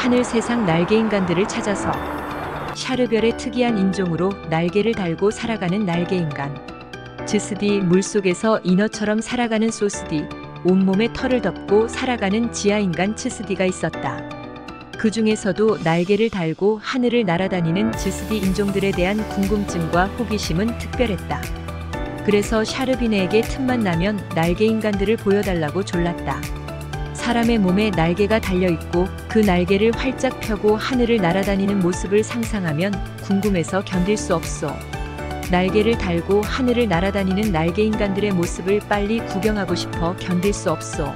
하늘 세상 날개 인간들을 찾아서 샤르별의 특이한 인종으로 날개를 달고 살아가는 날개 인간 즈스디, 물속에서 인어처럼 살아가는 소스디, 온몸에 털을 덮고 살아가는 지하인간 츠스디가 있었다. 그 중에서도 날개를 달고 하늘을 날아다니는 즈스디 인종들에 대한 궁금증과 호기심은 특별했다. 그래서 샤르비네에게 틈만 나면 날개 인간들을 보여달라고 졸랐다. 사람의 몸에 날개가 달려있고 그 날개를 활짝 펴고 하늘을 날아다니는 모습을 상상하면 궁금해서 견딜 수 없소. 날개를 달고 하늘을 날아다니는 날개 인간들의 모습을 빨리 구경하고 싶어 견딜 수 없소.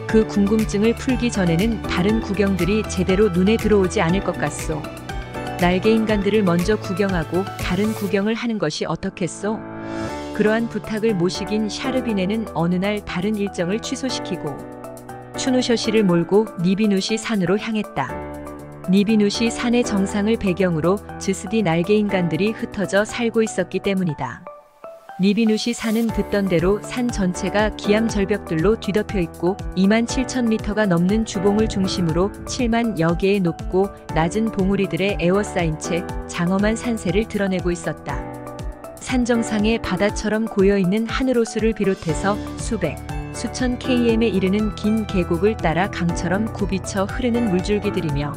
그 궁금증을 풀기 전에는 다른 구경들이 제대로 눈에 들어오지 않을 것 같소. 날개 인간들을 먼저 구경하고 다른 구경을 하는 것이 어떻겠소? 그러한 부탁을 못 이긴 샤르비네는 어느 날 다른 일정을 취소시키고 추누셔시를 몰고 니비누시 산으로 향했다. 니비누시 산의 정상을 배경으로 즈스디 날개 인간들이 흩어져 살고 있었기 때문이다. 니비누시 산은 듣던 대로 산 전체가 기암 절벽들로 뒤덮여 있고 27,000m가 넘는 주봉을 중심으로 7만여 개의 높고 낮은 봉우리들의 에워싸인 채 장엄한 산세를 드러내고 있었다. 산 정상에 바다처럼 고여있는 하늘호수를 비롯해서 수백, 수천 km에 이르는 긴 계곡을 따라 강처럼 굽이쳐 흐르는 물줄기들이며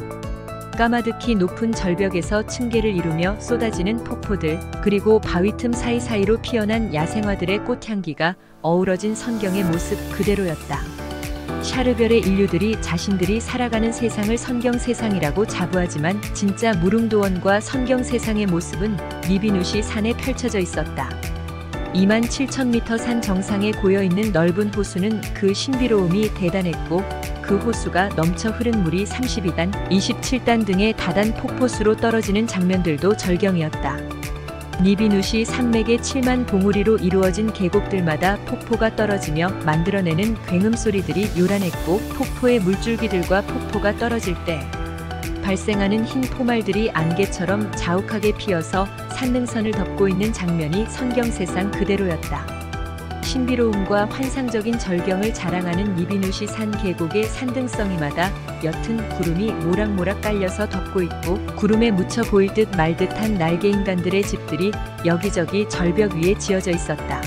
까마득히 높은 절벽에서 층계를 이루며 쏟아지는 폭포들, 그리고 바위 틈 사이사이로 피어난 야생화들의 꽃향기가 어우러진 선경의 모습 그대로였다. 샤르별의 인류들이 자신들이 살아가는 세상을 선경 세상이라고 자부하지만 진짜 무릉도원과 선경 세상의 모습은 니비누시 산에 펼쳐져 있었다. 27,000m 산 정상에 고여있는 넓은 호수는 그 신비로움이 대단했고 그 호수가 넘쳐 흐른 물이 32단, 27단 등의 다단 폭포수로 떨어지는 장면들도 절경이었다. 니비누시 산맥의 7만 봉우리로 이루어진 계곡들마다 폭포가 떨어지며 만들어내는 굉음 소리들이 요란했고 폭포의 물줄기들과 폭포가 떨어질 때 발생하는 흰 포말들이 안개처럼 자욱하게 피어서 산능선을 덮고 있는 장면이 선경세상 그대로였다. 신비로움과 환상적인 절경을 자랑하는 니비누시 산 계곡의 산등성이마다 옅은 구름이 모락모락 깔려서 덮고 있고 구름에 묻혀 보일 듯 말 듯한 날개 인간들의 집들이 여기저기 절벽 위에 지어져 있었다.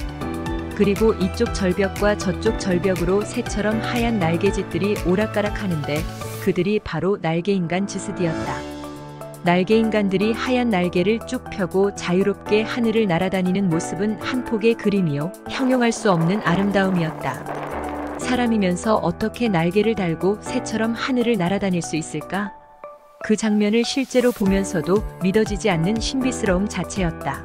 그리고 이쪽 절벽과 저쪽 절벽으로 새처럼 하얀 날개짓들이 오락가락 하는데 그들이 바로 날개인간 즈스디였다. 날개인간들이 하얀 날개를 쭉 펴고 자유롭게 하늘을 날아다니는 모습은 한 폭의 그림이요 형용할 수 없는 아름다움이었다. 사람이면서 어떻게 날개를 달고 새처럼 하늘을 날아다닐 수 있을까? 그 장면을 실제로 보면서도 믿어지지 않는 신비스러움 자체였다.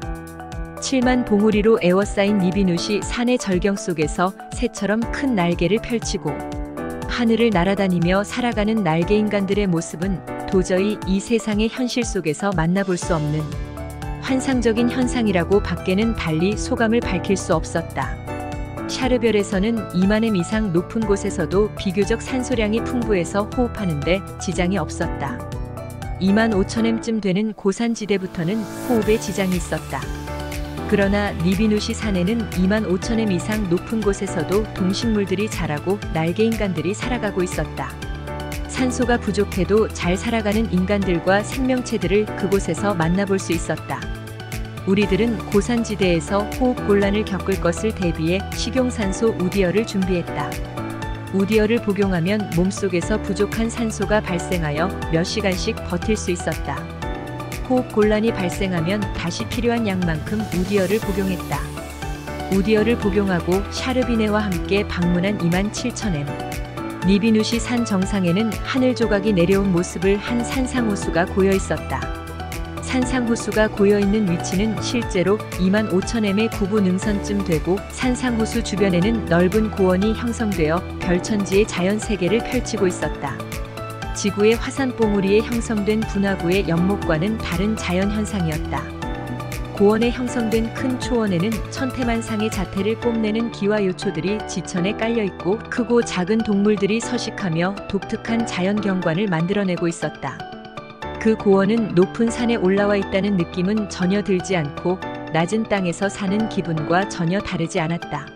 7만 봉우리로 에워싸인 니비누시 산의 절경 속에서 새처럼 큰 날개를 펼치고 하늘을 날아다니며 살아가는 날개 인간들의 모습은 도저히 이 세상의 현실 속에서 만나볼 수 없는 환상적인 현상이라고 밖에는 달리 소감을 밝힐 수 없었다. 샤르별에서는 2만m 이상 높은 곳에서도 비교적 산소량이 풍부해서 호흡하는데 지장이 없었다. 25,000m쯤 되는 고산지대부터는 호흡에 지장이 있었다. 그러나 니비누시 산에는 25,000m 이상 높은 곳에서도 동식물들이 자라고 날개 인간들이 살아가고 있었다. 산소가 부족해도 잘 살아가는 인간들과 생명체들을 그곳에서 만나볼 수 있었다. 우리들은 고산지대에서 호흡 곤란을 겪을 것을 대비해 식용산소 우디어를 준비했다. 우디어를 복용하면 몸속에서 부족한 산소가 발생하여 몇 시간씩 버틸 수 있었다. 호흡 곤란이 발생하면 다시 필요한 양만큼 우디어를 복용했다. 우디어를 복용하고 샤르비네와 함께 방문한 27,000m. 니비누시 산 정상에는 하늘 조각이 내려온 모습을 한 산상호수가 고여 있었다. 산상호수가 고여 있는 위치는 실제로 25,000m의 구부 능선쯤 되고 산상호수 주변에는 넓은 고원이 형성되어 별천지의 자연 세계를 펼치고 있었다. 지구의 화산봉우리에 형성된 분화구의 연못과는 다른 자연 현상이었다. 고원에 형성된 큰 초원에는 천태만상의 자태를 뽐내는 기와 요초들이 지천에 깔려있고 크고 작은 동물들이 서식하며 독특한 자연 경관을 만들어내고 있었다. 그 고원은 높은 산에 올라와 있다는 느낌은 전혀 들지 않고 낮은 땅에서 사는 기분과 전혀 다르지 않았다.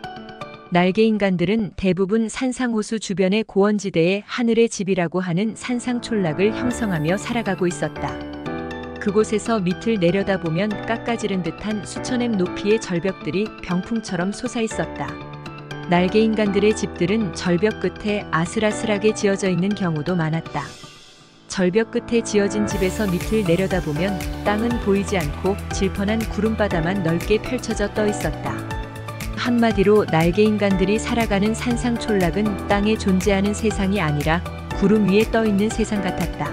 날개인간들은 대부분 산상호수 주변의 고원지대에 하늘의 집이라고 하는 산상촌락을 형성하며 살아가고 있었다. 그곳에서 밑을 내려다보면 깎아지른 듯한 수천엠 높이의 절벽들이 병풍처럼 솟아있었다. 날개인간들의 집들은 절벽 끝에 아슬아슬하게 지어져 있는 경우도 많았다. 절벽 끝에 지어진 집에서 밑을 내려다보면 땅은 보이지 않고 질펀한 구름바다만 넓게 펼쳐져 떠 있었다. 한마디로 날개인간들이 살아가는 산상촌락은 땅에 존재하는 세상이 아니라 구름 위에 떠 있는 세상 같았다.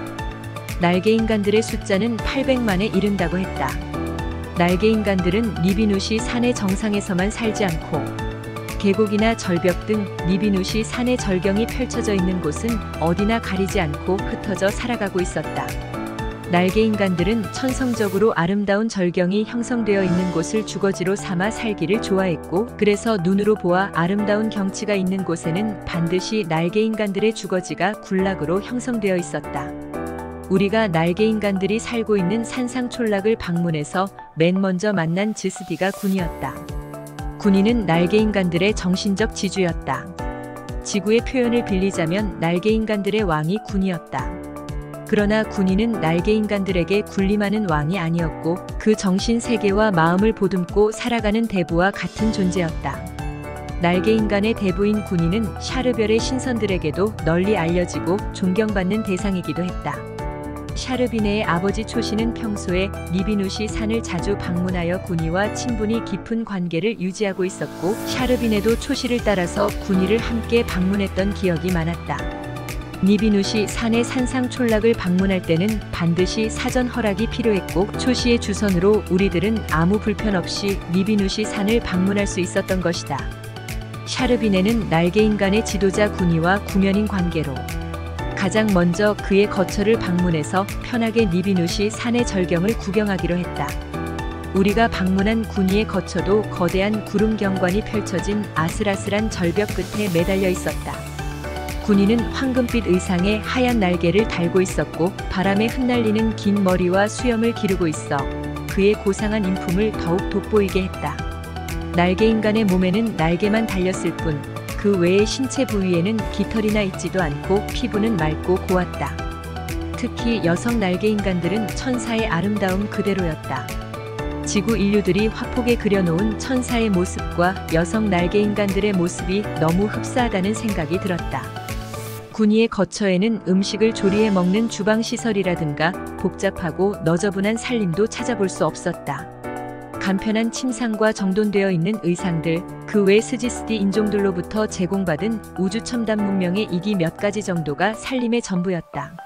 날개인간들의 숫자는 800만에 이른다고 했다. 날개인간들은 니비누시 산의 정상에서만 살지 않고 계곡이나 절벽 등 니비누시 산의 절경이 펼쳐져 있는 곳은 어디나 가리지 않고 흩어져 살아가고 있었다. 날개인간들은 천성적으로 아름다운 절경이 형성되어 있는 곳을 주거지로 삼아 살기를 좋아했고, 그래서 눈으로 보아 아름다운 경치가 있는 곳에는 반드시 날개인간들의 주거지가 군락으로 형성되어 있었다. 우리가 날개인간들이 살고 있는 산상촌락을 방문해서 맨 먼저 만난 즈스디가 군이었다. 군인은 날개인간들의 정신적 지주였다. 지구의 표현을 빌리자면 날개인간들의 왕이 군이었다. 그러나 군인은 날개인간들에게 군림하는 왕이 아니었고 그 정신 세계와 마음을 보듬고 살아가는 대부와 같은 존재였다. 날개인간의 대부인 군인은 샤르별의 신선들에게도 널리 알려지고 존경받는 대상이기도 했다. 샤르비네의 아버지 초시는 평소에 니비누시 산을 자주 방문하여 군이와 친분이 깊은 관계를 유지하고 있었고, 샤르비네도 초시를 따라서 군이를 함께 방문했던 기억이 많았다. 니비누시 산의 산상촌락을 방문할 때는 반드시 사전 허락이 필요했고, 초시의 주선으로 우리들은 아무 불편 없이 니비누시 산을 방문할 수 있었던 것이다. 샤르비네는 날개인간의 지도자 군이와 구면인 관계로 가장 먼저 그의 거처를 방문해서 편하게 니비누시 산의 절경을 구경하기로 했다. 우리가 방문한 군이의 거처도 거대한 구름 경관이 펼쳐진 아슬아슬한 절벽 끝에 매달려 있었다. 군인은 황금빛 의상에 하얀 날개를 달고 있었고 바람에 흩날리는 긴 머리와 수염을 기르고 있어 그의 고상한 인품을 더욱 돋보이게 했다. 날개인간의 몸에는 날개만 달렸을 뿐 그 외의 신체 부위에는 깃털이나 있지도 않고 피부는 맑고 고왔다. 특히 여성 날개인간들은 천사의 아름다움 그대로였다. 지구 인류들이 화폭에 그려놓은 천사의 모습과 여성 날개인간들의 모습이 너무 흡사하다는 생각이 들었다. 군이의 거처에는 음식을 조리해 먹는 주방시설이라든가 복잡하고 너저분한 살림도 찾아볼 수 없었다. 간편한 침상과 정돈되어 있는 의상들, 그 외 스지스디 인종들로부터 제공받은 우주 첨단 문명의 이기 몇 가지 정도가 살림의 전부였다.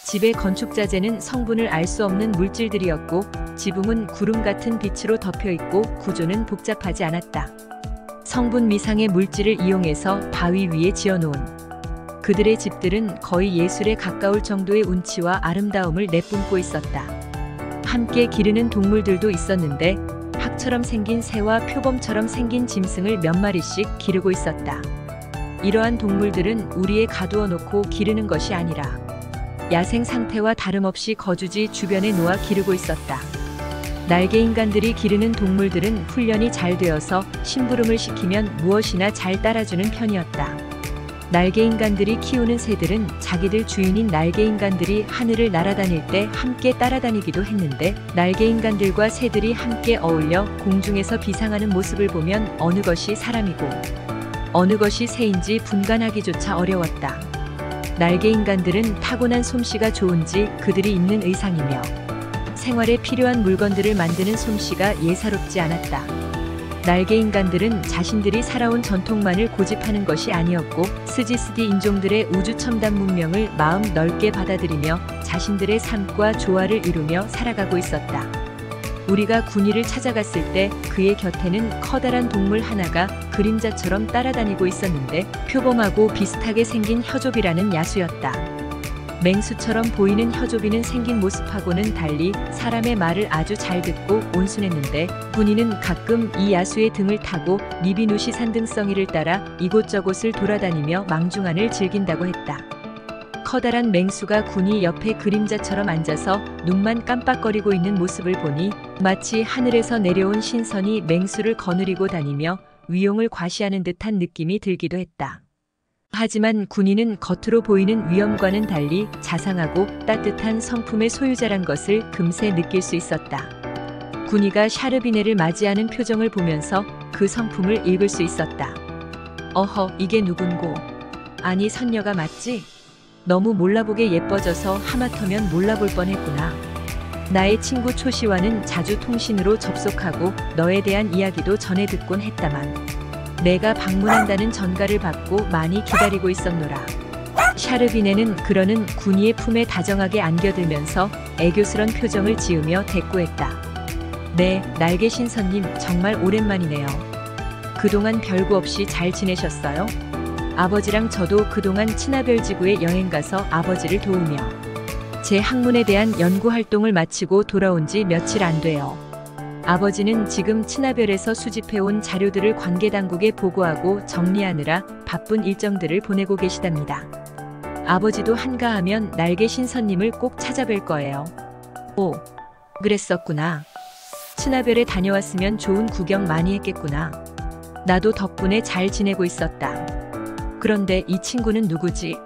집의 건축자재는 성분을 알 수 없는 물질들이었고 지붕은 구름 같은 빛으로 덮여있고 구조는 복잡하지 않았다. 성분 미상의 물질을 이용해서 바위 위에 지어놓은 그들의 집들은 거의 예술에 가까울 정도의 운치와 아름다움을 내뿜고 있었다. 함께 기르는 동물들도 있었는데 학처럼 생긴 새와 표범처럼 생긴 짐승을 몇 마리씩 기르고 있었다. 이러한 동물들은 우리에 가두어 놓고 기르는 것이 아니라 야생 상태와 다름없이 거주지 주변에 놓아 기르고 있었다. 날개인간들이 기르는 동물들은 훈련이 잘 되어서 심부름을 시키면 무엇이나 잘 따라주는 편이었다. 날개인간들이 키우는 새들은 자기들 주인인 날개인간들이 하늘을 날아다닐 때 함께 따라다니기도 했는데 날개인간들과 새들이 함께 어울려 공중에서 비상하는 모습을 보면 어느 것이 사람이고 어느 것이 새인지 분간하기조차 어려웠다. 날개인간들은 타고난 솜씨가 좋은지 그들이 입는 의상이며 생활에 필요한 물건들을 만드는 솜씨가 예사롭지 않았다. 날개인간들은 자신들이 살아온 전통만을 고집하는 것이 아니었고 스지스디 인종들의 우주 첨단 문명을 마음 넓게 받아들이며 자신들의 삶과 조화를 이루며 살아가고 있었다. 우리가 군이를 찾아갔을 때 그의 곁에는 커다란 동물 하나가 그림자처럼 따라다니고 있었는데 표범하고 비슷하게 생긴 혀조비라는 야수였다. 맹수처럼 보이는 혀조비는 생긴 모습하고는 달리 사람의 말을 아주 잘 듣고 온순했는데 군인은 가끔 이 야수의 등을 타고 니비누시 산등성이를 따라 이곳저곳을 돌아다니며 망중한을 즐긴다고 했다. 커다란 맹수가 군이 옆에 그림자처럼 앉아서 눈만 깜빡거리고 있는 모습을 보니 마치 하늘에서 내려온 신선이 맹수를 거느리고 다니며 위용을 과시하는 듯한 느낌이 들기도 했다. 하지만 군인은 겉으로 보이는 위엄과는 달리 자상하고 따뜻한 성품의 소유자란 것을 금세 느낄 수 있었다. 군이가 샤르비네를 맞이하는 표정을 보면서 그 성품을 읽을 수 있었다. 어허, 이게 누군고? 아니, 선녀가 맞지? 너무 몰라보게 예뻐져서 하마터면 몰라볼 뻔했구나. 나의 친구 초시와는 자주 통신으로 접속하고 너에 대한 이야기도 전해 듣곤 했다만 내가 방문한다는 전가를 받고 많이 기다리고 있었노라. 샤르비네는 그러는 군이의 품에 다정하게 안겨들면서 애교스런 표정을 지으며 대꾸했다. 네, 날개 신선님 정말 오랜만이네요. 그동안 별거 없이 잘 지내셨어요? 아버지랑 저도 그동안 친화별 지구에 여행가서 아버지를 도우며 제 학문에 대한 연구 활동을 마치고 돌아온 지 며칠 안 돼요. 아버지는 지금 친화별에서 수집해온 자료들을 관계당국에 보고하고 정리하느라 바쁜 일정들을 보내고 계시답니다. 아버지도 한가하면 날개 신선님을 꼭 찾아뵐 거예요. 오, 그랬었구나. 친화별에 다녀왔으면 좋은 구경 많이 했겠구나. 나도 덕분에 잘 지내고 있었다. 그런데 이 친구는 누구지?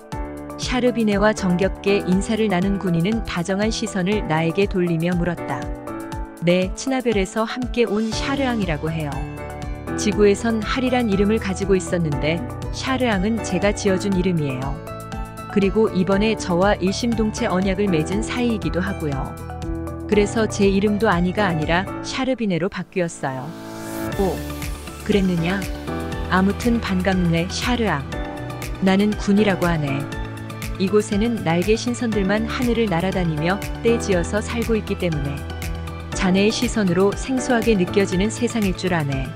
샤르비네와 정겹게 인사를 나눈 군인은 다정한 시선을 나에게 돌리며 물었다. 네, 친화별에서 함께 온 샤르앙이라고 해요. 지구에선 할이란 이름을 가지고 있었는데 샤르앙은 제가 지어준 이름이에요. 그리고 이번에 저와 일심동체 언약을 맺은 사이이기도 하고요. 그래서 제 이름도 아니가 아니라 샤르비네로 바뀌었어요. 오, 그랬느냐? 아무튼 반갑네, 샤르앙. 나는 군이라고 하네. 이곳에는 날개 신선들만 하늘을 날아다니며 떼지어서 살고 있기 때문에 자네의 시선으로 생소하게 느껴지는 세상일 줄 아네.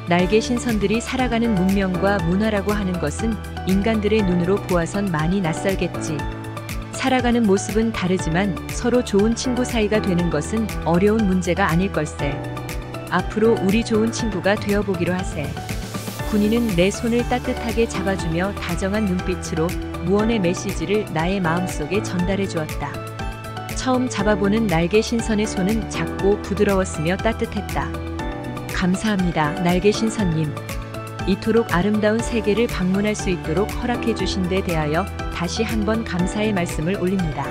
날개 신선들이 살아가는 문명과 문화라고 하는 것은 인간들의 눈으로 보아선 많이 낯설겠지. 살아가는 모습은 다르지만 서로 좋은 친구 사이가 되는 것은 어려운 문제가 아닐 걸세. 앞으로 우리 좋은 친구가 되어보기로 하세. 군인은 내 손을 따뜻하게 잡아주며 다정한 눈빛으로 무언의 메시지를 나의 마음속에 전달해 주었다. 처음 잡아보는 날개 신선의 손은 작고 부드러웠으며 따뜻했다. 감사합니다, 날개 신선님. 이토록 아름다운 세계를 방문할 수 있도록 허락해 주신 데 대하여 다시 한번 감사의 말씀을 올립니다.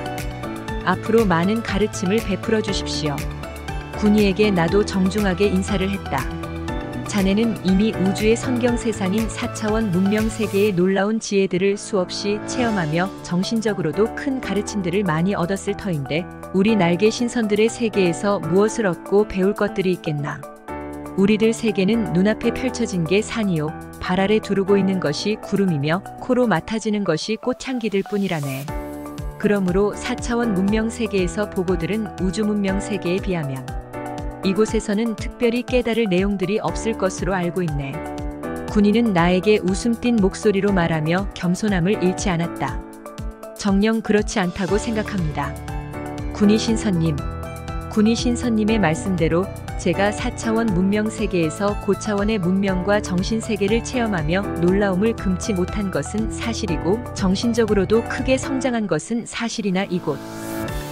앞으로 많은 가르침을 베풀어 주십시오. 군이에게 나도 정중하게 인사를 했다. 자네는 이미 우주의 성경 세상인 4차원 문명 세계의 놀라운 지혜들을 수없이 체험하며 정신적으로도 큰 가르침들을 많이 얻었을 터인데 우리 날개 신선들의 세계에서 무엇을 얻고 배울 것들이 있겠나. 우리들 세계는 눈앞에 펼쳐진 게 산이요, 발 아래 두르고 있는 것이 구름이며 코로 맡아지는 것이 꽃향기들 뿐이라네. 그러므로 4차원 문명 세계에서 보고들은 우주 문명 세계에 비하면 이곳에서는 특별히 깨달을 내용들이 없을 것으로 알고 있네. 군인은 나에게 웃음 띤 목소리로 말하며 겸손함을 잃지 않았다. 정녕 그렇지 않다고 생각합니다. 군이 신선님. 군이 신선님의 말씀대로 제가 4차원 문명 세계에서 고차원의 문명과 정신 세계를 체험하며 놀라움을 금치 못한 것은 사실이고 정신적으로도 크게 성장한 것은 사실이나 이곳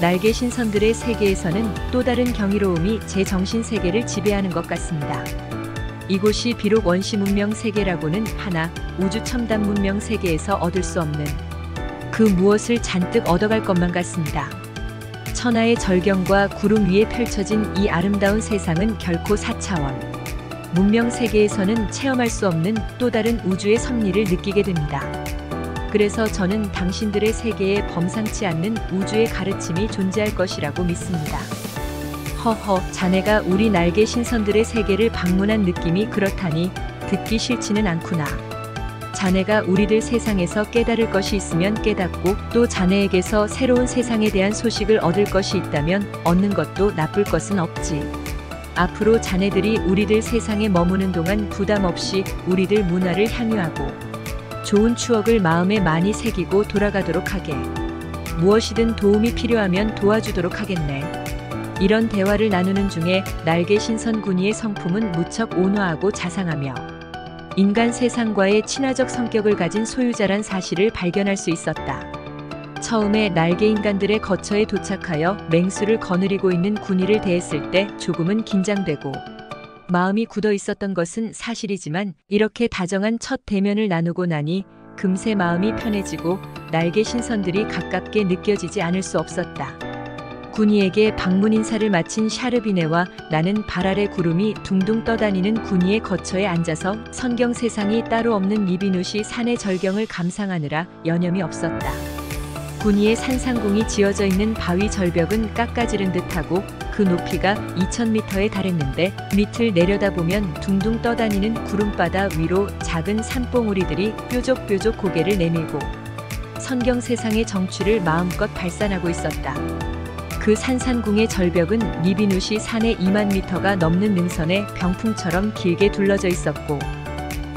날개 신선들의 세계에서는 또 다른 경이로움이 제 정신 세계를 지배하는 것 같습니다. 이곳이 비록 원시 문명 세계라고는 하나 우주 첨단 문명 세계에서 얻을 수 없는 그 무엇을 잔뜩 얻어갈 것만 같습니다. 천하의 절경과 구름 위에 펼쳐진 이 아름다운 세상은 결코 4차원 문명 세계에서는 체험할 수 없는 또 다른 우주의 섭리를 느끼게 됩니다. 그래서 저는 당신들의 세계에 범상치 않는 우주의 가르침이 존재할 것이라고 믿습니다. 허허, 자네가 우리 날개 신선들의 세계를 방문한 느낌이 그렇다니 듣기 싫지는 않구나. 자네가 우리들 세상에서 깨달을 것이 있으면 깨닫고 또 자네에게서 새로운 세상에 대한 소식을 얻을 것이 있다면 얻는 것도 나쁠 것은 없지. 앞으로 자네들이 우리들 세상에 머무는 동안 부담 없이 우리들 문화를 향유하고 좋은 추억을 마음에 많이 새기고 돌아가도록 하게. 무엇이든 도움이 필요하면 도와주도록 하겠네. 이런 대화를 나누는 중에 날개 신선 군이의 성품은 무척 온화하고 자상하며 인간 세상과의 친화적 성격을 가진 소유자란 사실을 발견할 수 있었다. 처음에 날개 인간들의 거처에 도착하여 맹수를 거느리고 있는 군이를 대했을 때 조금은 긴장되고 마음이 굳어 있었던 것은 사실이지만 이렇게 다정한 첫 대면을 나누고 나니 금세 마음이 편해지고 날개 신선들이 가깝게 느껴지지 않을 수 없었다. 군이에게 방문 인사를 마친 샤르비네와 나는 발 아래 구름이 둥둥 떠다니는 군이의 거처에 앉아서 선경 세상이 따로 없는 리비누시 산의 절경을 감상하느라 여념이 없었다. 군이의 산상궁이 지어져 있는 바위 절벽은 깎아지른 듯하고 그 높이가 2000m에 달했는데 밑을 내려다보면 둥둥 떠다니는 구름바다 위로 작은 산봉우리들이 뾰족뾰족 고개를 내밀고 선경 세상의 정취를 마음껏 발산하고 있었다. 그 산상궁의 절벽은 리비누시 산의 2만 미터가 넘는 능선에 병풍처럼 길게 둘러져 있었고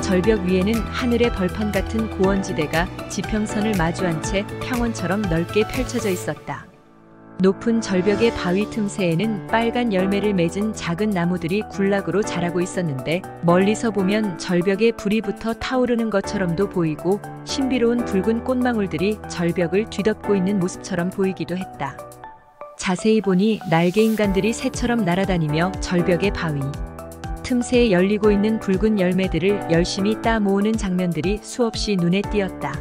절벽 위에는 하늘의 벌판 같은 고원지대가 지평선을 마주한 채 평원처럼 넓게 펼쳐져 있었다. 높은 절벽의 바위 틈새에는 빨간 열매를 맺은 작은 나무들이 군락으로 자라고 있었는데 멀리서 보면 절벽에 불이 붙어 타오르는 것처럼도 보이고 신비로운 붉은 꽃망울들이 절벽을 뒤덮고 있는 모습처럼 보이기도 했다. 자세히 보니 날개 인간들이 새처럼 날아다니며 절벽의 바위 틈새에 열리고 있는 붉은 열매들을 열심히 따 모으는 장면들이 수없이 눈에 띄었다.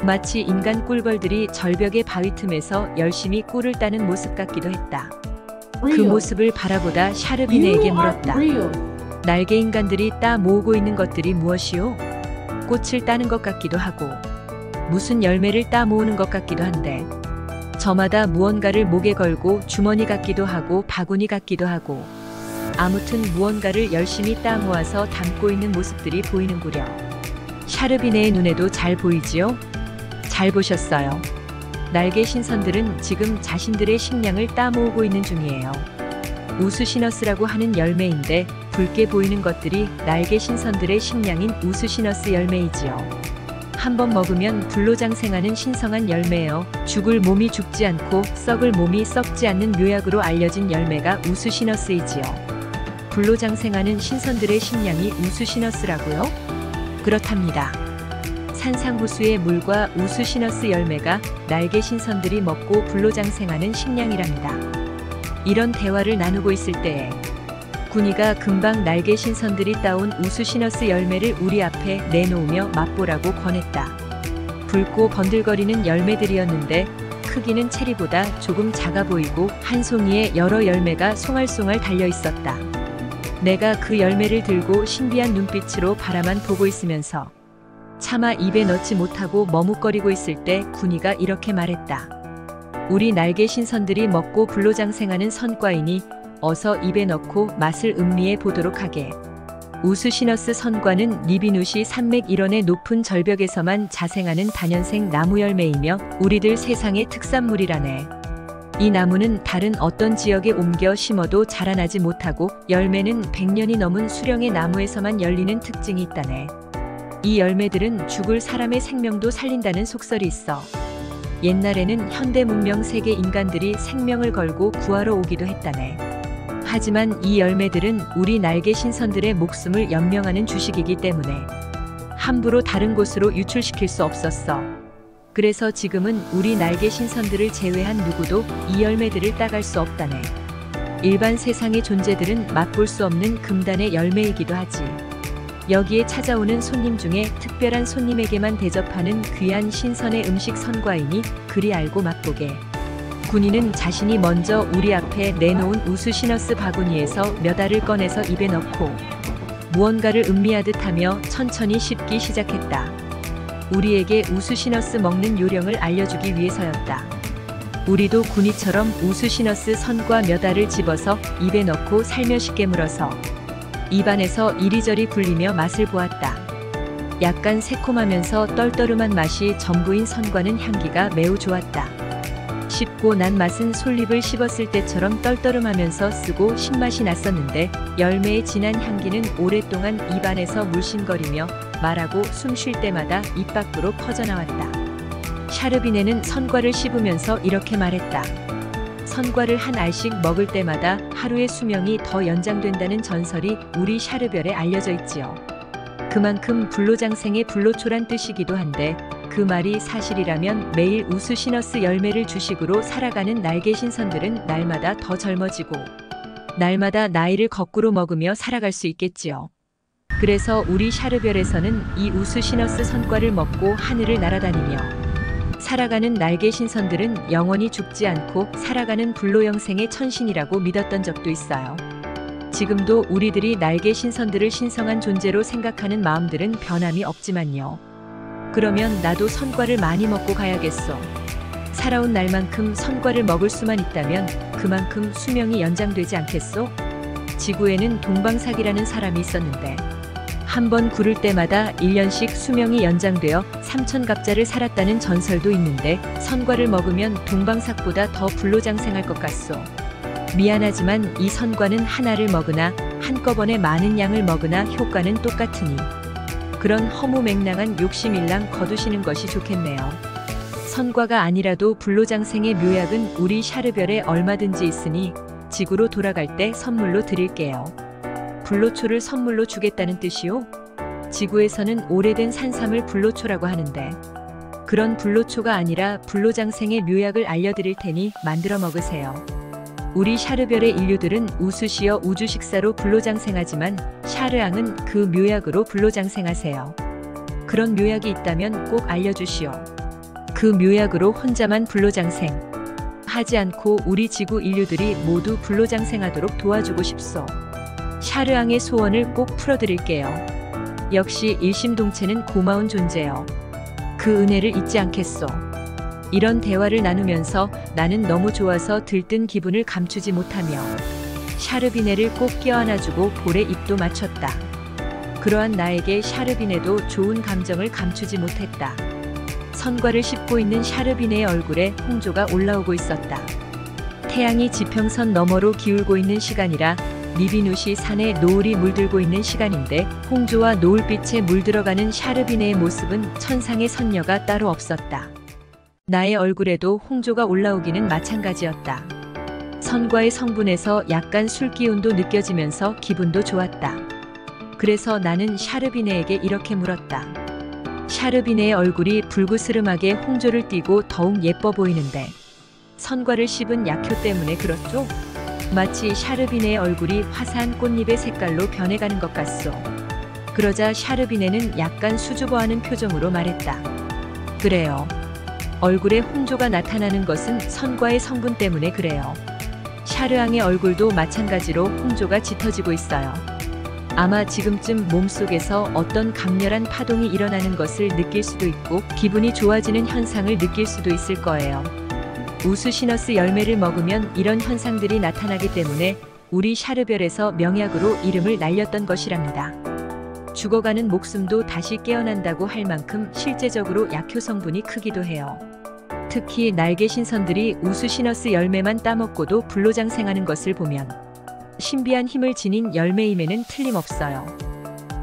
마치 인간 꿀벌들이 절벽의 바위 틈에서 열심히 꿀을 따는 모습 같기도 했다. 그 모습을 바라보다 샤르비네에게 물었다. 날개 인간들이 따 모으고 있는 것들이 무엇이오? 꽃을 따는 것 같기도 하고 무슨 열매를 따 모으는 것 같기도 한데 저마다 무언가를 목에 걸고 주머니 같기도 하고 바구니 같기도 하고 아무튼 무언가를 열심히 따 모아서 담고 있는 모습들이 보이는구려. 샤르비네의 눈에도 잘 보이지요? 잘 보셨어요. 날개 신선들은 지금 자신들의 식량을 따 모으고 있는 중이에요. 우수시너스라고 하는 열매인데 붉게 보이는 것들이 날개 신선들의 식량인 우수시너스 열매이지요. 한번 먹으면 불로장생하는 신성한 열매예요. 죽을 몸이 죽지 않고 썩을 몸이 썩지 않는 묘약으로 알려진 열매가 우수시너스이지요. 불로장생하는 신선들의 식량이 우수시너스라고요? 그렇답니다. 산상부수의 물과 우수시너스 열매가 날개 신선들이 먹고 불로장생하는 식량이랍니다. 이런 대화를 나누고 있을 때에 군이가 금방 날개 신선들이 따온 우수시너스 열매를 우리 앞에 내놓으며 맛보라고 권했다. 붉고 번들거리는 열매들이었는데 크기는 체리보다 조금 작아 보이고 한 송이에 여러 열매가 송알송알 달려 있었다. 내가 그 열매를 들고 신비한 눈빛으로 바라만 보고 있으면서 차마 입에 넣지 못하고 머뭇거리고 있을 때 군이가 이렇게 말했다. 우리 날개 신선들이 먹고 불로장생하는 선과이니 어서 입에 넣고 맛을 음미해 보도록 하게. 우수시너스 선과는 리비누시 산맥 일원의 높은 절벽에서만 자생하는 다년생 나무 열매이며 우리들 세상의 특산물이라네. 이 나무는 다른 어떤 지역에 옮겨 심어도 자라나지 못하고 열매는 100년이 넘은 수령의 나무에서만 열리는 특징이 있다네. 이 열매들은 죽을 사람의 생명도 살린다는 속설이 있어. 옛날에는 현대 문명 세계 인간들이 생명을 걸고 구하러 오기도 했다네. 하지만 이 열매들은 우리 날개 신선들의 목숨을 연명하는 주식이기 때문에 함부로 다른 곳으로 유출시킬 수 없었어. 그래서 지금은 우리 날개 신선들을 제외한 누구도 이 열매들을 따갈 수 없다네. 일반 세상의 존재들은 맛볼 수 없는 금단의 열매이기도 하지. 여기에 찾아오는 손님 중에 특별한 손님에게만 대접하는 귀한 신선의 음식 선과이니 그리 알고 맛보게. 군인은 자신이 먼저 우리 앞에 내놓은 우수시너스 바구니에서 몇 알을 꺼내서 입에 넣고 무언가를 음미하듯 하며 천천히 씹기 시작했다. 우리에게 우수시너스 먹는 요령을 알려주기 위해서였다. 우리도 군이처럼 우수시너스 선과 몇 알을 집어서 입에 넣고 살며시 깨물어서 입안에서 이리저리 굴리며 맛을 보았다. 약간 새콤하면서 떨떠름한 맛이 전부인 선과는 향기가 매우 좋았다. 씹고 난 맛은 솔잎을 씹었을 때처럼 떨떠름하면서 쓰고 신맛이 났었는데 열매의 진한 향기는 오랫동안 입안에서 물씬거리며 말하고 숨 쉴 때마다 입 밖으로 퍼져나왔다. 샤르비네는 선과를 씹으면서 이렇게 말했다. 선과를 한 알씩 먹을 때마다 하루의 수명이 더 연장된다는 전설이 우리 샤르별에 알려져 있지요. 그만큼 불로장생의 불로초란 뜻이기도 한데 그 말이 사실이라면 매일 우수시너스 열매를 주식으로 살아가는 날개 신선들은 날마다 더 젊어지고 날마다 나이를 거꾸로 먹으며 살아갈 수 있겠지요. 그래서 우리 샤르별에서는 이 우스시너스 선과를 먹고 하늘을 날아다니며 살아가는 날개 신선들은 영원히 죽지 않고 살아가는 불로영생의 천신이라고 믿었던 적도 있어요. 지금도 우리들이 날개 신선들을 신성한 존재로 생각하는 마음들은 변함이 없지만요. 그러면 나도 선과를 많이 먹고 가야겠어. 살아온 날만큼 선과를 먹을 수만 있다면 그만큼 수명이 연장되지 않겠소? 지구에는 동방삭이라는 사람이 있었는데 한 번 굴을 때마다 1년씩 수명이 연장되어 3000갑자를 살았다는 전설도 있는데 선과를 먹으면 동방삭보다 더 불로장생할 것 같소. 미안하지만 이 선과는 하나를 먹으나 한꺼번에 많은 양을 먹으나 효과는 똑같으니 그런 허무맹랑한 욕심일랑 거두시는 것이 좋겠네요. 선과가 아니라도 불로장생의 묘약은 우리 샤르별에 얼마든지 있으니 지구로 돌아갈 때 선물로 드릴게요. 불로초를 선물로 주겠다는 뜻이요? 지구에서는 오래된 산삼을 불로초라고 하는데 그런 불로초가 아니라 불로장생의 묘약을 알려드릴 테니 만들어 먹으세요. 우리 샤르별의 인류들은 우수시어 우주식사로 불로장생하지만 샤르앙은 그 묘약으로 불로장생하세요. 그런 묘약이 있다면 꼭 알려주시오. 그 묘약으로 혼자만 불로장생 하지 않고 우리 지구 인류들이 모두 불로장생하도록 도와주고 싶소. 샤르앙의 소원을 꼭 풀어드릴게요. 역시 일심동체는 고마운 존재요. 그 은혜를 잊지 않겠소. 이런 대화를 나누면서 나는 너무 좋아서 들뜬 기분을 감추지 못하며 샤르비네를 꼭 껴안아주고 볼에 입도 맞췄다. 그러한 나에게 샤르비네도 좋은 감정을 감추지 못했다. 선과를 씹고 있는 샤르비네의 얼굴에 홍조가 올라오고 있었다. 태양이 지평선 너머로 기울고 있는 시간이라 니비누시 산에 노을이 물들고 있는 시간인데 홍조와 노을빛에 물들어가는 샤르비네의 모습은 천상의 선녀가 따로 없었다. 나의 얼굴에도 홍조가 올라오기는 마찬가지였다. 선과의 성분에서 약간 술 기운도 느껴지면서 기분도 좋았다. 그래서 나는 샤르비네에게 이렇게 물었다. 샤르비네의 얼굴이 불그스름하게 홍조를 띠고 더욱 예뻐 보이는데 선과를 씹은 약효 때문에 그렇죠? 마치 샤르비네의 얼굴이 화사한 꽃잎의 색깔로 변해가는 것 같소. 그러자 샤르비네는 약간 수줍어하는 표정으로 말했다. 그래요. 얼굴에 홍조가 나타나는 것은 선과의 성분 때문에 그래요. 샤르앙의 얼굴도 마찬가지로 홍조가 짙어지고 있어요. 아마 지금쯤 몸속에서 어떤 강렬한 파동이 일어나는 것을 느낄 수도 있고 기분이 좋아지는 현상을 느낄 수도 있을 거예요. 우수시너스 열매를 먹으면 이런 현상들이 나타나기 때문에 우리 샤르별에서 명약으로 이름을 날렸던 것이랍니다. 죽어가는 목숨도 다시 깨어난다고 할 만큼 실제적으로 약효 성분이 크기도 해요. 특히 날개 신선들이 우수시너스 열매만 따먹고도 불로장생하는 것을 보면 신비한 힘을 지닌 열매임에는 틀림없어요.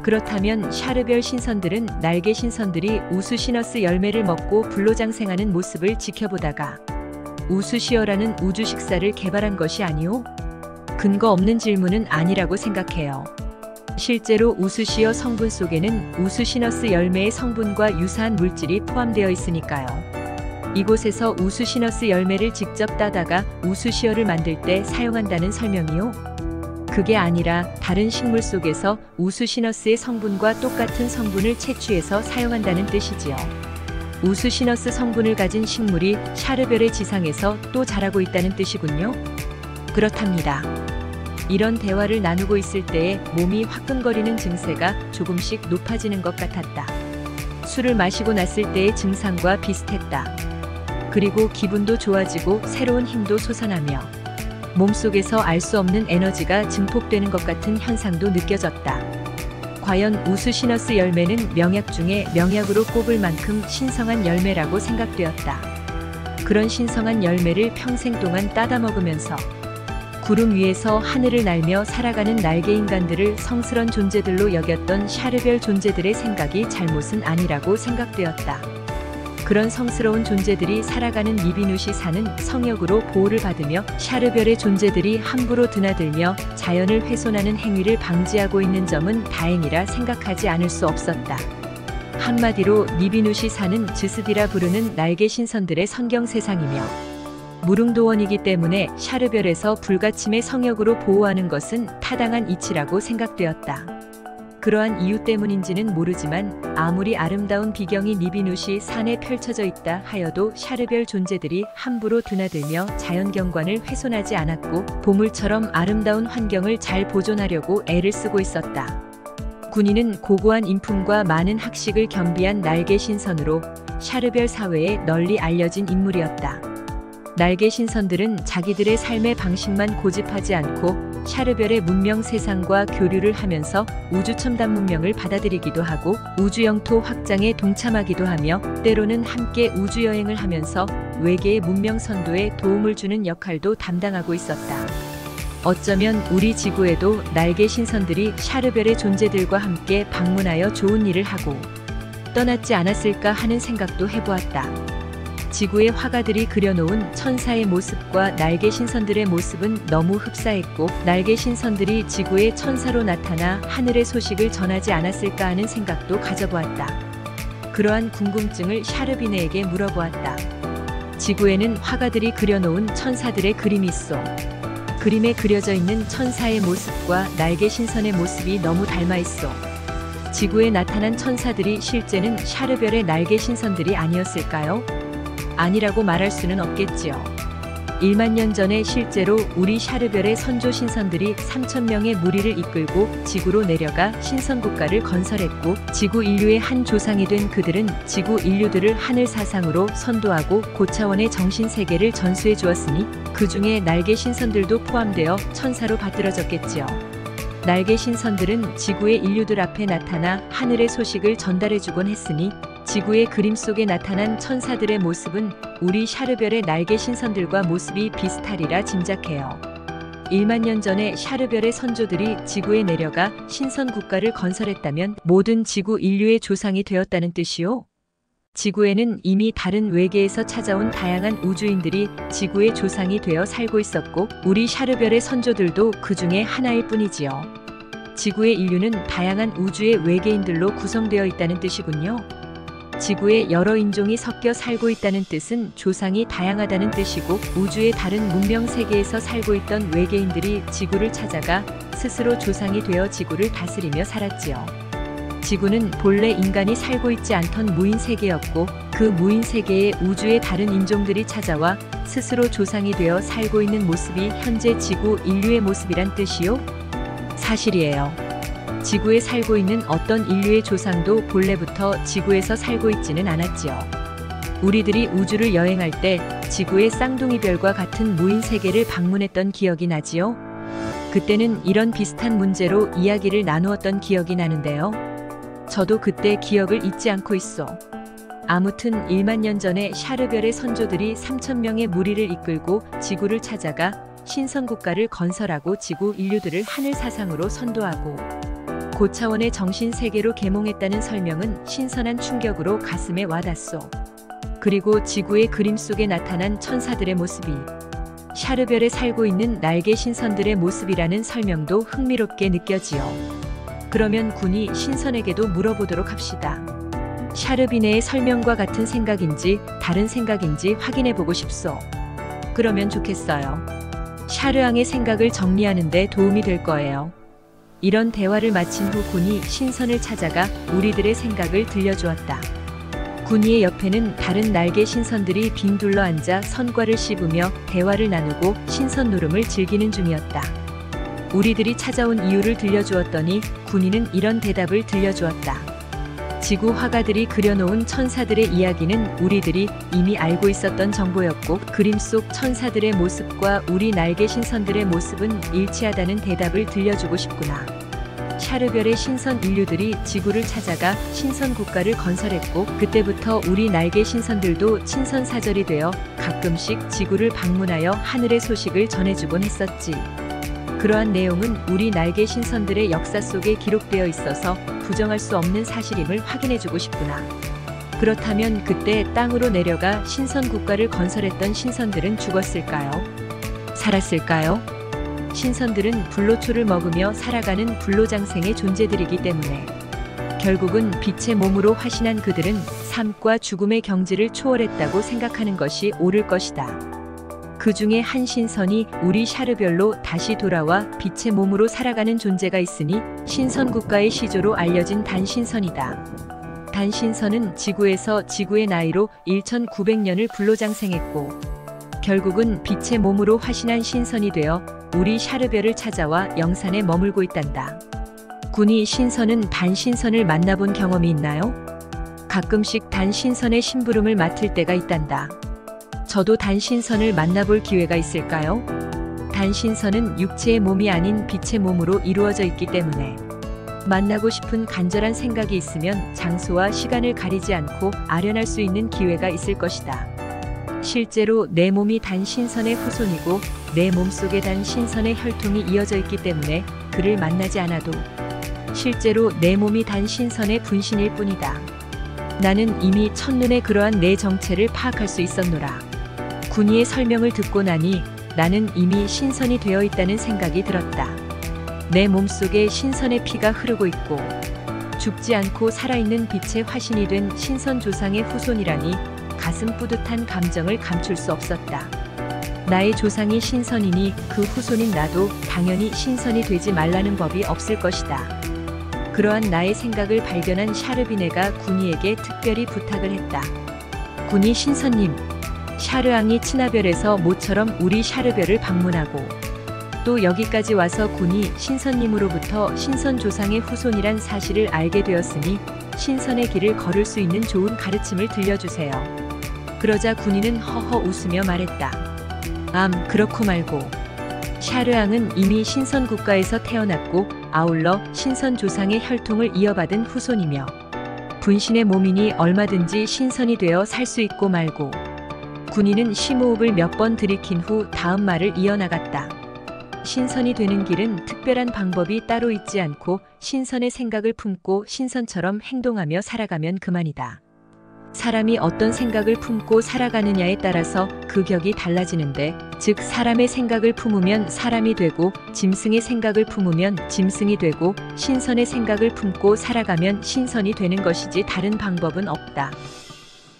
그렇다면 샤르별 신선들은 날개 신선들이 우수시너스 열매를 먹고 불로장생하는 모습을 지켜보다가 우수시어라는 우주식사를 개발한 것이 아니오? 근거 없는 질문은 아니라고 생각해요. 실제로 우수시어 성분 속에는 우수시너스 열매의 성분과 유사한 물질이 포함되어 있으니까요. 이곳에서 우수시너스 열매를 직접 따다가 우수시어를 만들 때 사용한다는 설명이요? 그게 아니라 다른 식물 속에서 우수시너스의 성분과 똑같은 성분을 채취해서 사용한다는 뜻이지요. 우수시너스 성분을 가진 식물이 샤르별의 지상에서 또 자라고 있다는 뜻이군요. 그렇답니다. 이런 대화를 나누고 있을 때에 몸이 화끈거리는 증세가 조금씩 높아지는 것 같았다. 술을 마시고 났을 때의 증상과 비슷했다. 그리고 기분도 좋아지고 새로운 힘도 솟아나며 몸속에서 알 수 없는 에너지가 증폭되는 것 같은 현상도 느껴졌다. 과연 우수시너스 열매는 명약 중에 명약으로 꼽을 만큼 신성한 열매라고 생각되었다. 그런 신성한 열매를 평생 동안 따다 먹으면서 구름 위에서 하늘을 날며 살아가는 날개 인간들을 성스런 존재들로 여겼던 샤르별 존재들의 생각이 잘못은 아니라고 생각되었다. 그런 성스러운 존재들이 살아가는 니비누시 산은 성역으로 보호를 받으며 샤르별의 존재들이 함부로 드나들며 자연을 훼손하는 행위를 방지하고 있는 점은 다행이라 생각하지 않을 수 없었다. 한마디로 니비누시 산은 즈스디라 부르는 날개 신선들의 선경 세상이며 무릉도원이기 때문에 샤르별에서 불가침의 성역으로 보호하는 것은 타당한 이치라고 생각되었다. 그러한 이유 때문인지는 모르지만 아무리 아름다운 비경이 니비누시 산에 펼쳐져 있다 하여도 샤르별 존재들이 함부로 드나들며 자연경관을 훼손하지 않았고 보물처럼 아름다운 환경을 잘 보존하려고 애를 쓰고 있었다. 군인은 고고한 인품과 많은 학식을 겸비한 날개 신선으로 샤르별 사회에 널리 알려진 인물이었다. 날개 신선들은 자기들의 삶의 방식만 고집하지 않고 샤르별의 문명 세상과 교류를 하면서 우주 첨단 문명을 받아들이기도 하고 우주 영토 확장에 동참하기도 하며 때로는 함께 우주 여행을 하면서 외계의 문명 선도에 도움을 주는 역할도 담당하고 있었다. 어쩌면 우리 지구에도 날개 신선들이 샤르별의 존재들과 함께 방문하여 좋은 일을 하고 떠났지 않았을까 하는 생각도 해보았다. 지구의 화가들이 그려놓은 천사의 모습과 날개 신선들의 모습은 너무 흡사했고 날개 신선들이 지구의 천사로 나타나 하늘의 소식을 전하지 않았을까 하는 생각도 가져보았다. 그러한 궁금증을 샤르비네에게 물어보았다. 지구에는 화가들이 그려놓은 천사들의 그림이 있어. 그림에 그려져 있는 천사의 모습과 날개 신선의 모습이 너무 닮아 있어. 지구에 나타난 천사들이 실제는 샤르별의 날개 신선들이 아니었을까요? 아니라고 말할 수는 없겠지요. 1만 년 전에 실제로 우리 샤르별의 선조 신선들이 3,000명의 무리를 이끌고 지구로 내려가 신선국가를 건설했고 지구 인류의 한 조상이 된 그들은 지구 인류들을 하늘 사상으로 선도하고 고차원의 정신세계를 전수해 주었으니 그 중에 날개 신선들도 포함되어 천사로 받들어졌겠지요. 날개 신선들은 지구의 인류들 앞에 나타나 하늘의 소식을 전달해주곤 했으니 지구의 그림 속에 나타난 천사들의 모습은 우리 샤르별의 날개 신선들과 모습이 비슷하리라 짐작해요. 1만 년 전에 샤르별의 선조들이 지구에 내려가 신선 국가를 건설했다면 모든 지구 인류의 조상이 되었다는 뜻이요? 지구에는 이미 다른 외계에서 찾아온 다양한 우주인들이 지구의 조상이 되어 살고 있었고 우리 샤르별의 선조들도 그 중에 하나일 뿐이지요. 지구의 인류는 다양한 우주의 외계인들로 구성되어 있다는 뜻이군요. 지구에 여러 인종이 섞여 살고 있다는 뜻은 조상이 다양하다는 뜻이고 우주의 다른 문명 세계에서 살고 있던 외계인들이 지구를 찾아가 스스로 조상이 되어 지구를 다스리며 살았지요. 지구는 본래 인간이 살고 있지 않던 무인 세계였고 그 무인 세계에 우주의 다른 인종들이 찾아와 스스로 조상이 되어 살고 있는 모습이 현재 지구 인류의 모습이란 뜻이요? 사실이에요. 지구에 살고 있는 어떤 인류의 조상도 본래부터 지구에서 살고 있지는 않았지요. 우리들이 우주를 여행할 때 지구의 쌍둥이별과 같은 무인 세계를 방문했던 기억이 나지요. 그때는 이런 비슷한 문제로 이야기를 나누었던 기억이 나는데요. 저도 그때 기억을 잊지 않고 있어. 아무튼 1만 년 전에 샤르별의 선조들이 3,000명의 무리를 이끌고 지구를 찾아가 신선국가를 건설하고 지구 인류들을 하늘 사상으로 선도하고 고차원의 정신세계로 계몽했다는 설명은 신선한 충격으로 가슴에 와닿소. 그리고 지구의 그림 속에 나타난 천사들의 모습이 샤르별에 살고 있는 날개 신선들의 모습이라는 설명도 흥미롭게 느껴지요. 그러면 군이 신선에게도 물어보도록 합시다. 샤르비네의 설명과 같은 생각인지 다른 생각인지 확인해보고 싶소. 그러면 좋겠어요. 샤르앙의 생각을 정리하는 데 도움이 될 거예요. 이런 대화를 마친 후 군이 신선을 찾아가 우리들의 생각을 들려주었다. 군이의 옆에는 다른 날개 신선들이 빙 둘러 앉아 선과를 씹으며 대화를 나누고 신선 노름을 즐기는 중이었다. 우리들이 찾아온 이유를 들려주었더니 군인은 이런 대답을 들려주었다. 지구 화가들이 그려놓은 천사들의 이야기는 우리들이 이미 알고 있었던 정보였고 그림 속 천사들의 모습과 우리 날개 신선들의 모습은 일치하다는 대답을 들려주고 싶구나. 샤르별의 신선 인류들이 지구를 찾아가 신선 국가를 건설했고 그때부터 우리 날개 신선들도 친선사절이 되어 가끔씩 지구를 방문하여 하늘의 소식을 전해주곤 했었지. 그러한 내용은 우리 날개 신선들의 역사 속에 기록되어 있어서 부정할 수 없는 사실임을 확인해주고 싶구나. 그렇다면 그때 땅으로 내려가 신선 국가를 건설했던 신선들은 죽었을까요? 살았을까요? 신선들은 불로초를 먹으며 살아가는 불로장생의 존재들이기 때문에 결국은 빛의 몸으로 화신한 그들은 삶과 죽음의 경지를 초월했다고 생각하는 것이 옳을 것이다. 그 중에 한 신선이 우리 샤르별로 다시 돌아와 빛의 몸으로 살아가는 존재가 있으니 신선국가의 시조로 알려진 단신선이다. 단신선은 지구에서 지구의 나이로 1900년을 불로장생했고 결국은 빛의 몸으로 화신한 신선이 되어 우리 샤르별을 찾아와 영산에 머물고 있단다. 군이 신선은 단신선을 만나본 경험이 있나요? 가끔씩 단신선의 심부름을 맡을 때가 있단다. 저도 단신선을 만나볼 기회가 있을까요? 단신선은 육체의 몸이 아닌 빛의 몸으로 이루어져 있기 때문에 만나고 싶은 간절한 생각이 있으면 장소와 시간을 가리지 않고 아련할 수 있는 기회가 있을 것이다. 실제로 내 몸이 단신선의 후손이고 내 몸속에 단신선의 혈통이 이어져 있기 때문에 그를 만나지 않아도 실제로 내 몸이 단신선의 분신일 뿐이다. 나는 이미 첫눈에 그러한 내 정체를 파악할 수 있었노라. 군이의 설명을 듣고 나니 나는 이미 신선이 되어 있다는 생각이 들었다. 내 몸속에 신선의 피가 흐르고 있고 죽지 않고 살아있는 빛의 화신이 된 신선 조상의 후손이라니 가슴 뿌듯한 감정을 감출 수 없었다. 나의 조상이 신선이니 그 후손인 나도 당연히 신선이 되지 말라는 법이 없을 것이다. 그러한 나의 생각을 발견한 샤르비네가 군이에게 특별히 부탁을 했다. 군이 신선님, 샤르앙이 친하별에서 모처럼 우리 샤르별을 방문하고 또 여기까지 와서 군이 신선님으로부터 신선 조상의 후손이란 사실을 알게 되었으니 신선의 길을 걸을 수 있는 좋은 가르침을 들려주세요. 그러자 군인은 허허 웃으며 말했다. 그렇고 말고. 샤르앙은 이미 신선 국가에서 태어났고 아울러 신선 조상의 혈통을 이어받은 후손이며 분신의 몸이니 얼마든지 신선이 되어 살 수 있고 말고. 군인은 심호흡을 몇 번 들이킨 후 다음 말을 이어나갔다. 신선이 되는 길은 특별한 방법이 따로 있지 않고 신선의 생각을 품고 신선처럼 행동하며 살아가면 그만이다. 사람이 어떤 생각을 품고 살아가느냐에 따라서 그 격이 달라지는데, 즉 사람의 생각을 품으면 사람이 되고 짐승의 생각을 품으면 짐승이 되고 신선의 생각을 품고 살아가면 신선이 되는 것이지 다른 방법은 없다.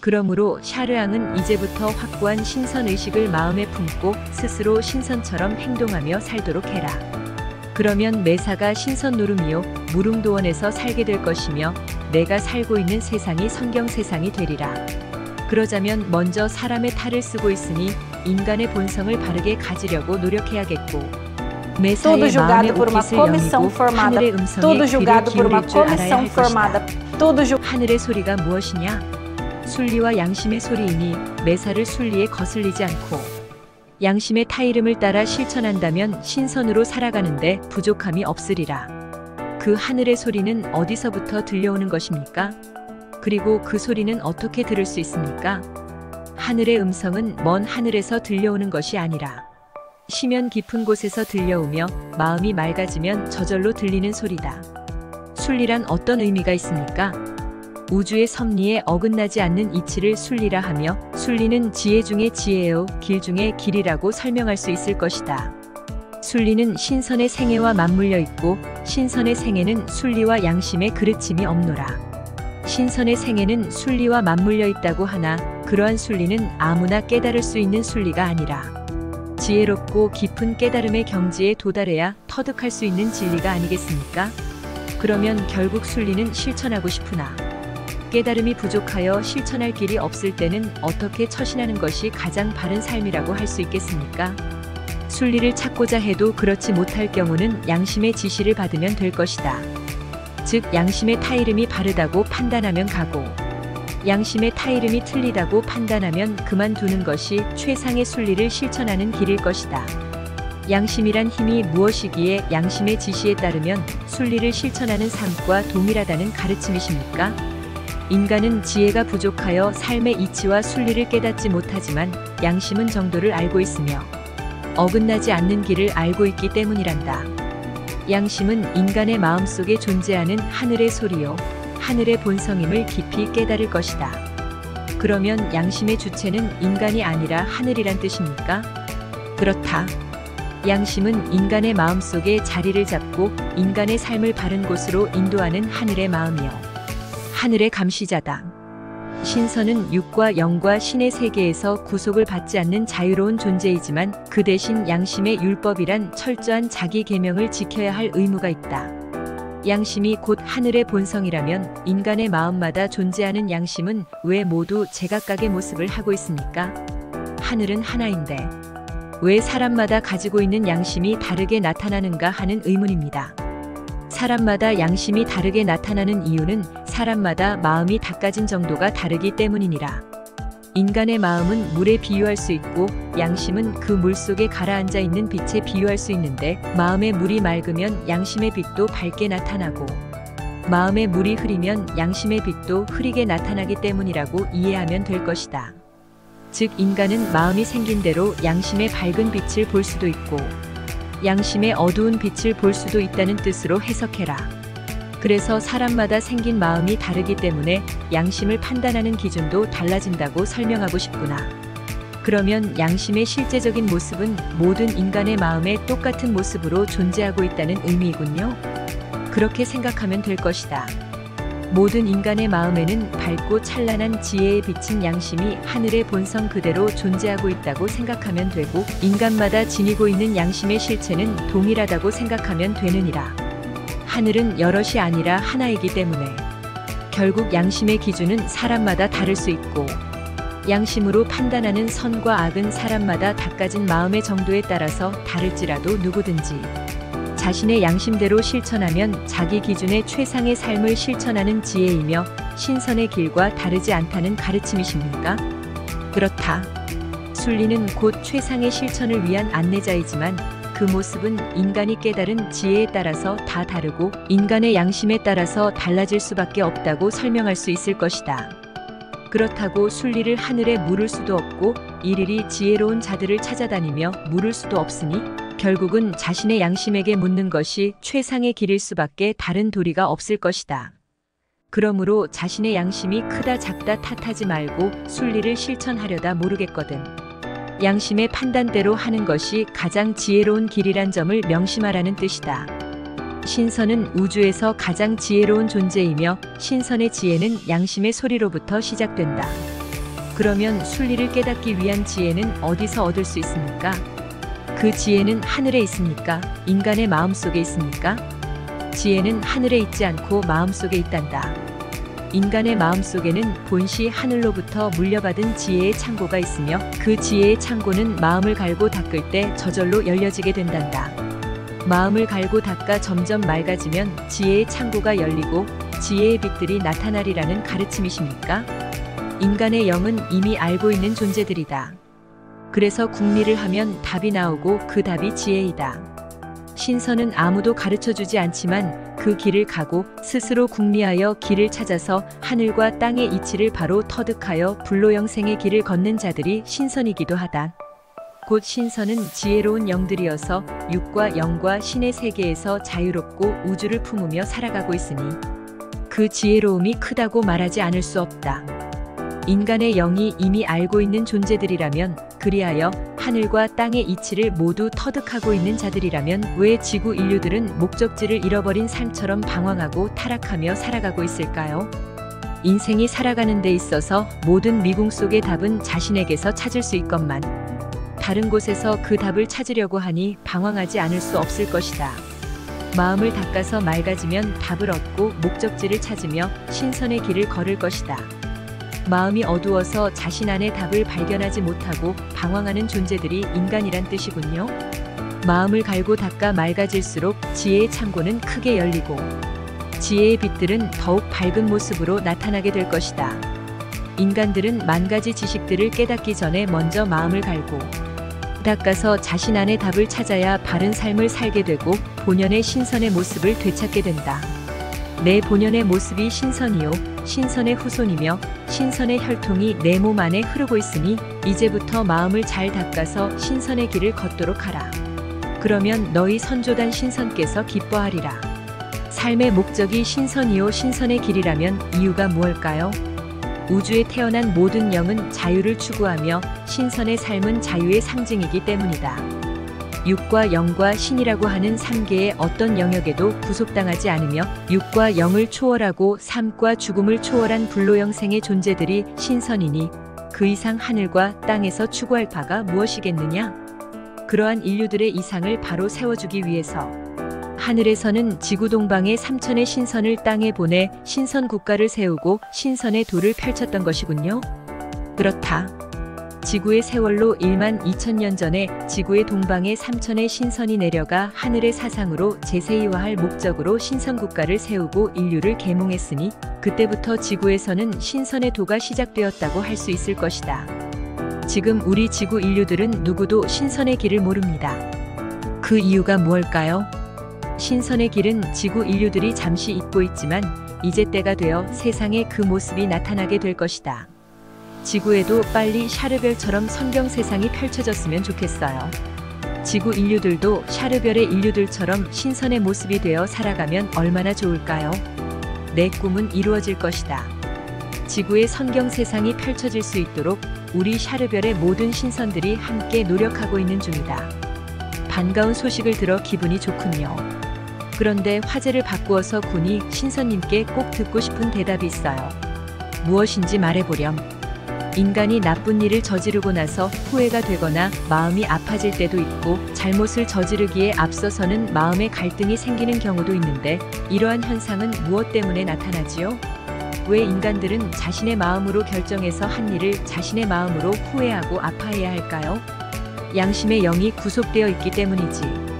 그러므로 샤르앙은 이제부터 확고한 신선의식을 마음에 품고 스스로 신선처럼 행동하며 살도록 해라. 그러면 매사가 신선 노름이요 무릉도원에서 살게 될 것이며 내가 살고 있는 세상이 성경 세상이 되리라. 그러자면 먼저 사람의 탈을 쓰고 있으니 인간의 본성을 바르게 가지려고 노력해야겠고, 매사의 마음의 오깃을 여미고 하늘의 음성에 귀를 기울일 줄 알아야 할 것이다. 하늘의 소리가 무엇이냐? 순리와 양심의 소리이니 매사를 순리에 거슬리지 않고 양심의 타이름을 따라 실천한다면 신선으로 살아가는데 부족함이 없으리라. 그 하늘의 소리는 어디서부터 들려오는 것입니까? 그리고 그 소리는 어떻게 들을 수 있습니까? 하늘의 음성은 먼 하늘에서 들려오는 것이 아니라 심연 깊은 곳에서 들려오며 마음이 맑아지면 저절로 들리는 소리다. 순리란 어떤 의미가 있습니까? 우주의 섭리에 어긋나지 않는 이치를 순리라 하며, 순리는 지혜 중의 지혜요 길 중의 길이라고 설명할 수 있을 것이다. 순리는 신선의 생애와 맞물려 있고 신선의 생애는 순리와 양심의 그르침이 없노라. 신선의 생애는 순리와 맞물려 있다고 하나 그러한 순리는 아무나 깨달을 수 있는 순리가 아니라 지혜롭고 깊은 깨달음의 경지에 도달해야 터득할 수 있는 진리가 아니겠습니까? 그러면 결국 순리는 실천하고 싶으나 깨달음이 부족하여 실천할 길이 없을 때는 어떻게 처신하는 것이 가장 바른 삶이라고 할 수 있겠습니까? 순리를 찾고자 해도 그렇지 못할 경우는 양심의 지시를 받으면 될 것이다. 즉 양심의 타이름이 바르다고 판단하면 가고 양심의 타이름이 틀리다고 판단하면 그만두는 것이 최상의 순리를 실천하는 길일 것이다. 양심이란 힘이 무엇이기에 양심의 지시에 따르면 순리를 실천하는 삶과 동일하다는 가르침이십니까? 인간은 지혜가 부족하여 삶의 이치와 순리를 깨닫지 못하지만 양심은 정도를 알고 있으며 어긋나지 않는 길을 알고 있기 때문이란다. 양심은 인간의 마음속에 존재하는 하늘의 소리요 하늘의 본성임을 깊이 깨달을 것이다. 그러면 양심의 주체는 인간이 아니라 하늘이란 뜻입니까? 그렇다. 양심은 인간의 마음속에 자리를 잡고 인간의 삶을 바른 곳으로 인도하는 하늘의 마음이요 하늘의 감시자다. 신선은 육과 영과 신의 세계에서 구속을 받지 않는 자유로운 존재이지만 그 대신 양심의 율법이란 철저한 자기 계명을 지켜야 할 의무가 있다. 양심이 곧 하늘의 본성이라면 인간의 마음마다 존재하는 양심은 왜 모두 제각각의 모습을 하고 있습니까? 하늘은 하나인데 왜 사람마다 가지고 있는 양심이 다르게 나타나는가 하는 의문입니다. 사람마다 양심이 다르게 나타나는 이유는 사람마다 마음이 닦아진 정도가 다르기 때문이니라. 인간의 마음은 물에 비유할 수 있고 양심은 그 물 속에 가라앉아 있는 빛에 비유할 수 있는데 마음의 물이 맑으면 양심의 빛도 밝게 나타나고 마음의 물이 흐리면 양심의 빛도 흐리게 나타나기 때문이라고 이해하면 될 것이다. 즉 인간은 마음이 생긴 대로 양심의 밝은 빛을 볼 수도 있고 양심의 어두운 빛을 볼 수도 있다는 뜻으로 해석해라. 그래서 사람마다 생긴 마음이 다르기 때문에 양심을 판단하는 기준도 달라진다고 설명하고 싶구나. 그러면 양심의 실제적인 모습은 모든 인간의 마음에 똑같은 모습으로 존재하고 있다는 의미이군요. 그렇게 생각하면 될 것이다. 모든 인간의 마음에는 밝고 찬란한 지혜에 비친 양심이 하늘의 본성 그대로 존재하고 있다고 생각하면 되고 인간마다 지니고 있는 양심의 실체는 동일하다고 생각하면 되느니라. 하늘은 여럿이 아니라 하나이기 때문에 결국 양심의 기준은 사람마다 다를 수 있고 양심으로 판단하는 선과 악은 사람마다 닦아진 마음의 정도에 따라서 다를지라도 누구든지 자신의 양심대로 실천하면 자기 기준의 최상의 삶을 실천하는 지혜이며 신선의 길과 다르지 않다는 가르침이십니까? 그렇다. 순리는 곧 최상의 실천을 위한 안내자이지만 그 모습은 인간이 깨달은 지혜에 따라서 다 다르고 인간의 양심에 따라서 달라질 수밖에 없다고 설명할 수 있을 것이다. 그렇다고 순리를 하늘에 물을 수도 없고 일일이 지혜로운 자들을 찾아다니며 물을 수도 없으니 결국은 자신의 양심에게 묻는 것이 최상의 길일 수밖에 다른 도리가 없을 것이다. 그러므로 자신의 양심이 크다 작다 탓하지 말고 순리를 실천하려다 모르겠거든. 양심의 판단대로 하는 것이 가장 지혜로운 길이란 점을 명심하라는 뜻이다. 신선은 우주에서 가장 지혜로운 존재이며 신선의 지혜는 양심의 소리로부터 시작된다. 그러면 순리를 깨닫기 위한 지혜는 어디서 얻을 수 있습니까? 그 지혜는 하늘에 있습니까? 인간의 마음속에 있습니까? 지혜는 하늘에 있지 않고 마음속에 있단다. 인간의 마음속에는 본시 하늘로부터 물려받은 지혜의 창고가 있으며 그 지혜의 창고는 마음을 갈고 닦을 때 저절로 열려지게 된단다. 마음을 갈고 닦아 점점 맑아지면 지혜의 창고가 열리고 지혜의 빛들이 나타나리라는 가르침이십니까? 인간의 영은 이미 알고 있는 존재들이다. 그래서 궁리를 하면 답이 나오고 그 답이 지혜이다. 신선은 아무도 가르쳐주지 않지만 그 길을 가고 스스로 궁리하여 길을 찾아서 하늘과 땅의 이치를 바로 터득하여 불로영생의 길을 걷는 자들이 신선이기도 하다. 곧 신선은 지혜로운 영들이어서 육과 영과 신의 세계에서 자유롭고 우주를 품으며 살아가고 있으니 그 지혜로움이 크다고 말하지 않을 수 없다. 인간의 영이 이미 알고 있는 존재들이라면 그리하여 하늘과 땅의 이치를 모두 터득하고 있는 자들이라면 왜 지구 인류들은 목적지를 잃어버린 삶처럼 방황하고 타락하며 살아가고 있을까요? 인생이 살아가는 데 있어서 모든 미궁 속의 답은 자신에게서 찾을 수 있건만 다른 곳에서 그 답을 찾으려고 하니 방황하지 않을 수 없을 것이다. 마음을 닦아서 맑아지면 답을 얻고 목적지를 찾으며 신선의 길을 걸을 것이다. 마음이 어두워서 자신 안의 답을 발견하지 못하고 방황하는 존재들이 인간이란 뜻이군요. 마음을 갈고 닦아 맑아질수록 지혜의 창고는 크게 열리고 지혜의 빛들은 더욱 밝은 모습으로 나타나게 될 것이다. 인간들은 만 가지 지식들을 깨닫기 전에 먼저 마음을 갈고 닦아서 자신 안의 답을 찾아야 바른 삶을 살게 되고 본연의 신선의 모습을 되찾게 된다. 내 본연의 모습이 신선이요 신선의 후손이며 신선의 혈통이 내 몸 안에 흐르고 있으니 이제부터 마음을 잘 닦아서 신선의 길을 걷도록 하라. 그러면 너희 선조단 신선께서 기뻐하리라. 삶의 목적이 신선이요 신선의 길이라면 이유가 무엇일까요? 우주에 태어난 모든 영은 자유를 추구하며 신선의 삶은 자유의 상징이기 때문이다. 육과 영과 신이라고 하는 3개의 어떤 영역에도 구속당하지 않으며 육과 영을 초월하고 삶과 죽음을 초월한 불로영생의 존재들이 신선이니 그 이상 하늘과 땅에서 추구할 바가 무엇이겠느냐? 그러한 인류들의 이상을 바로 세워주기 위해서 하늘에서는 지구 동방의 3천의 신선을 땅에 보내 신선 국가를 세우고 신선의 도를 펼쳤던 것이군요. 그렇다. 지구의 세월로 1만 2천년 전에 지구의 동방에 3천의 신선이 내려가 하늘의 사상으로 제세이화할 목적으로 신선 국가를 세우고 인류를 계몽했으니 그때부터 지구에서는 신선의 도가 시작되었다고 할 수 있을 것이다. 지금 우리 지구 인류들은 누구도 신선의 길을 모릅니다. 그 이유가 무엇일까요? 신선의 길은 지구 인류들이 잠시 잊고 있지만 이제 때가 되어 세상에 그 모습이 나타나게 될 것이다. 지구에도 빨리 샤르별처럼 성경 세상이 펼쳐졌으면 좋겠어요. 지구 인류들도 샤르별의 인류들처럼 신선의 모습이 되어 살아가면 얼마나 좋을까요? 내 꿈은 이루어질 것이다. 지구의 성경 세상이 펼쳐질 수 있도록 우리 샤르별의 모든 신선들이 함께 노력하고 있는 중이다. 반가운 소식을 들어 기분이 좋군요. 그런데 화제를 바꾸어서 군이 신선님께 꼭 듣고 싶은 대답이 있어요. 무엇인지 말해보렴. 인간이 나쁜 일을 저지르고 나서 후회가 되거나 마음이 아파질 때도 있고 잘못을 저지르기에 앞서서는 마음의 갈등이 생기는 경우도 있는데 이러한 현상은 무엇 때문에 나타나지요? 왜 인간들은 자신의 마음으로 결정해서 한 일을 자신의 마음으로 후회하고 아파해야 할까요? 양심의 영이 구속되어 있기 때문이지.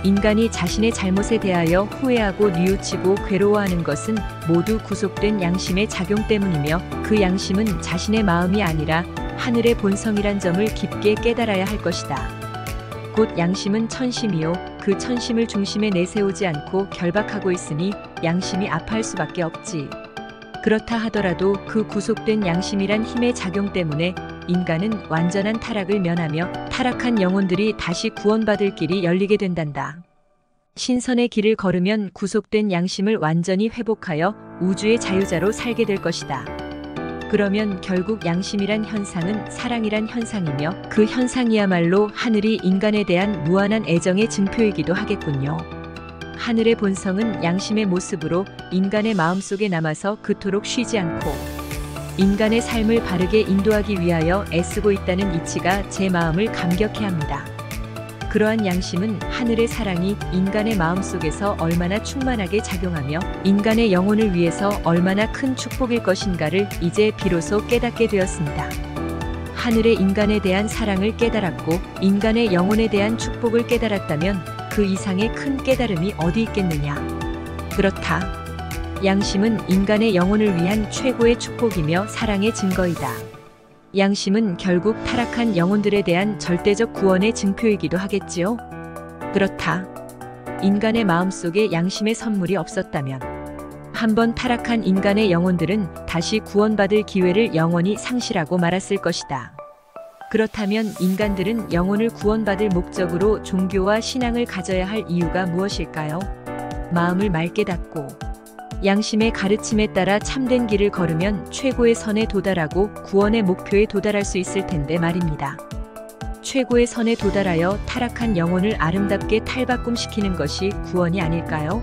인간이 자신의 잘못에 대하여 후회하고 뉘우치고 괴로워하는 것은 모두 구속된 양심의 작용 때문이며 그 양심은 자신의 마음이 아니라 하늘의 본성이란 점을 깊게 깨달아야 할 것이다. 곧 양심은 천심이요 그 천심을 중심에 내세우지 않고 결박하고 있으니 양심이 아파할 수밖에 없지. 그렇다 하더라도 그 구속된 양심이란 힘의 작용 때문에 인간은 완전한 타락을 면하며 타락한 영혼들이 다시 구원받을 길이 열리게 된단다. 신선의 길을 걸으면 구속된 양심을 완전히 회복하여 우주의 자유자로 살게 될 것이다. 그러면 결국 양심이란 현상은 사랑이란 현상이며 그 현상이야말로 하늘이 인간에 대한 무한한 애정의 증표이기도 하겠군요. 하늘의 본성은 양심의 모습으로 인간의 마음속에 남아서 그토록 쉬지 않고 인간의 삶을 바르게 인도하기 위하여 애쓰고 있다는 이치가 제 마음을 감격해 합니다. 그러한 양심은 하늘의 사랑이 인간의 마음속에서 얼마나 충만하게 작용하며 인간의 영혼을 위해서 얼마나 큰 축복일 것인가를 이제 비로소 깨닫게 되었습니다. 하늘의 인간에 대한 사랑을 깨달았고 인간의 영혼에 대한 축복을 깨달았다면 그 이상의 큰 깨달음이 어디 있겠느냐. 그렇다. 양심은 인간의 영혼을 위한 최고의 축복이며 사랑의 증거이다. 양심은 결국 타락한 영혼들에 대한 절대적 구원의 증표이기도 하겠지요. 그렇다. 인간의 마음속에 양심의 선물이 없었다면 한번 타락한 인간의 영혼들은 다시 구원받을 기회를 영원히 상실하고 말았을 것이다. 그렇다면 인간들은 영혼을 구원받을 목적으로 종교와 신앙을 가져야 할 이유가 무엇일까요? 마음을 맑게 닫고 양심의 가르침에 따라 참된 길을 걸으면 최고의 선에 도달하고 구원의 목표에 도달할 수 있을 텐데 말입니다. 최고의 선에 도달하여 타락한 영혼을 아름답게 탈바꿈시키는 것이 구원이 아닐까요?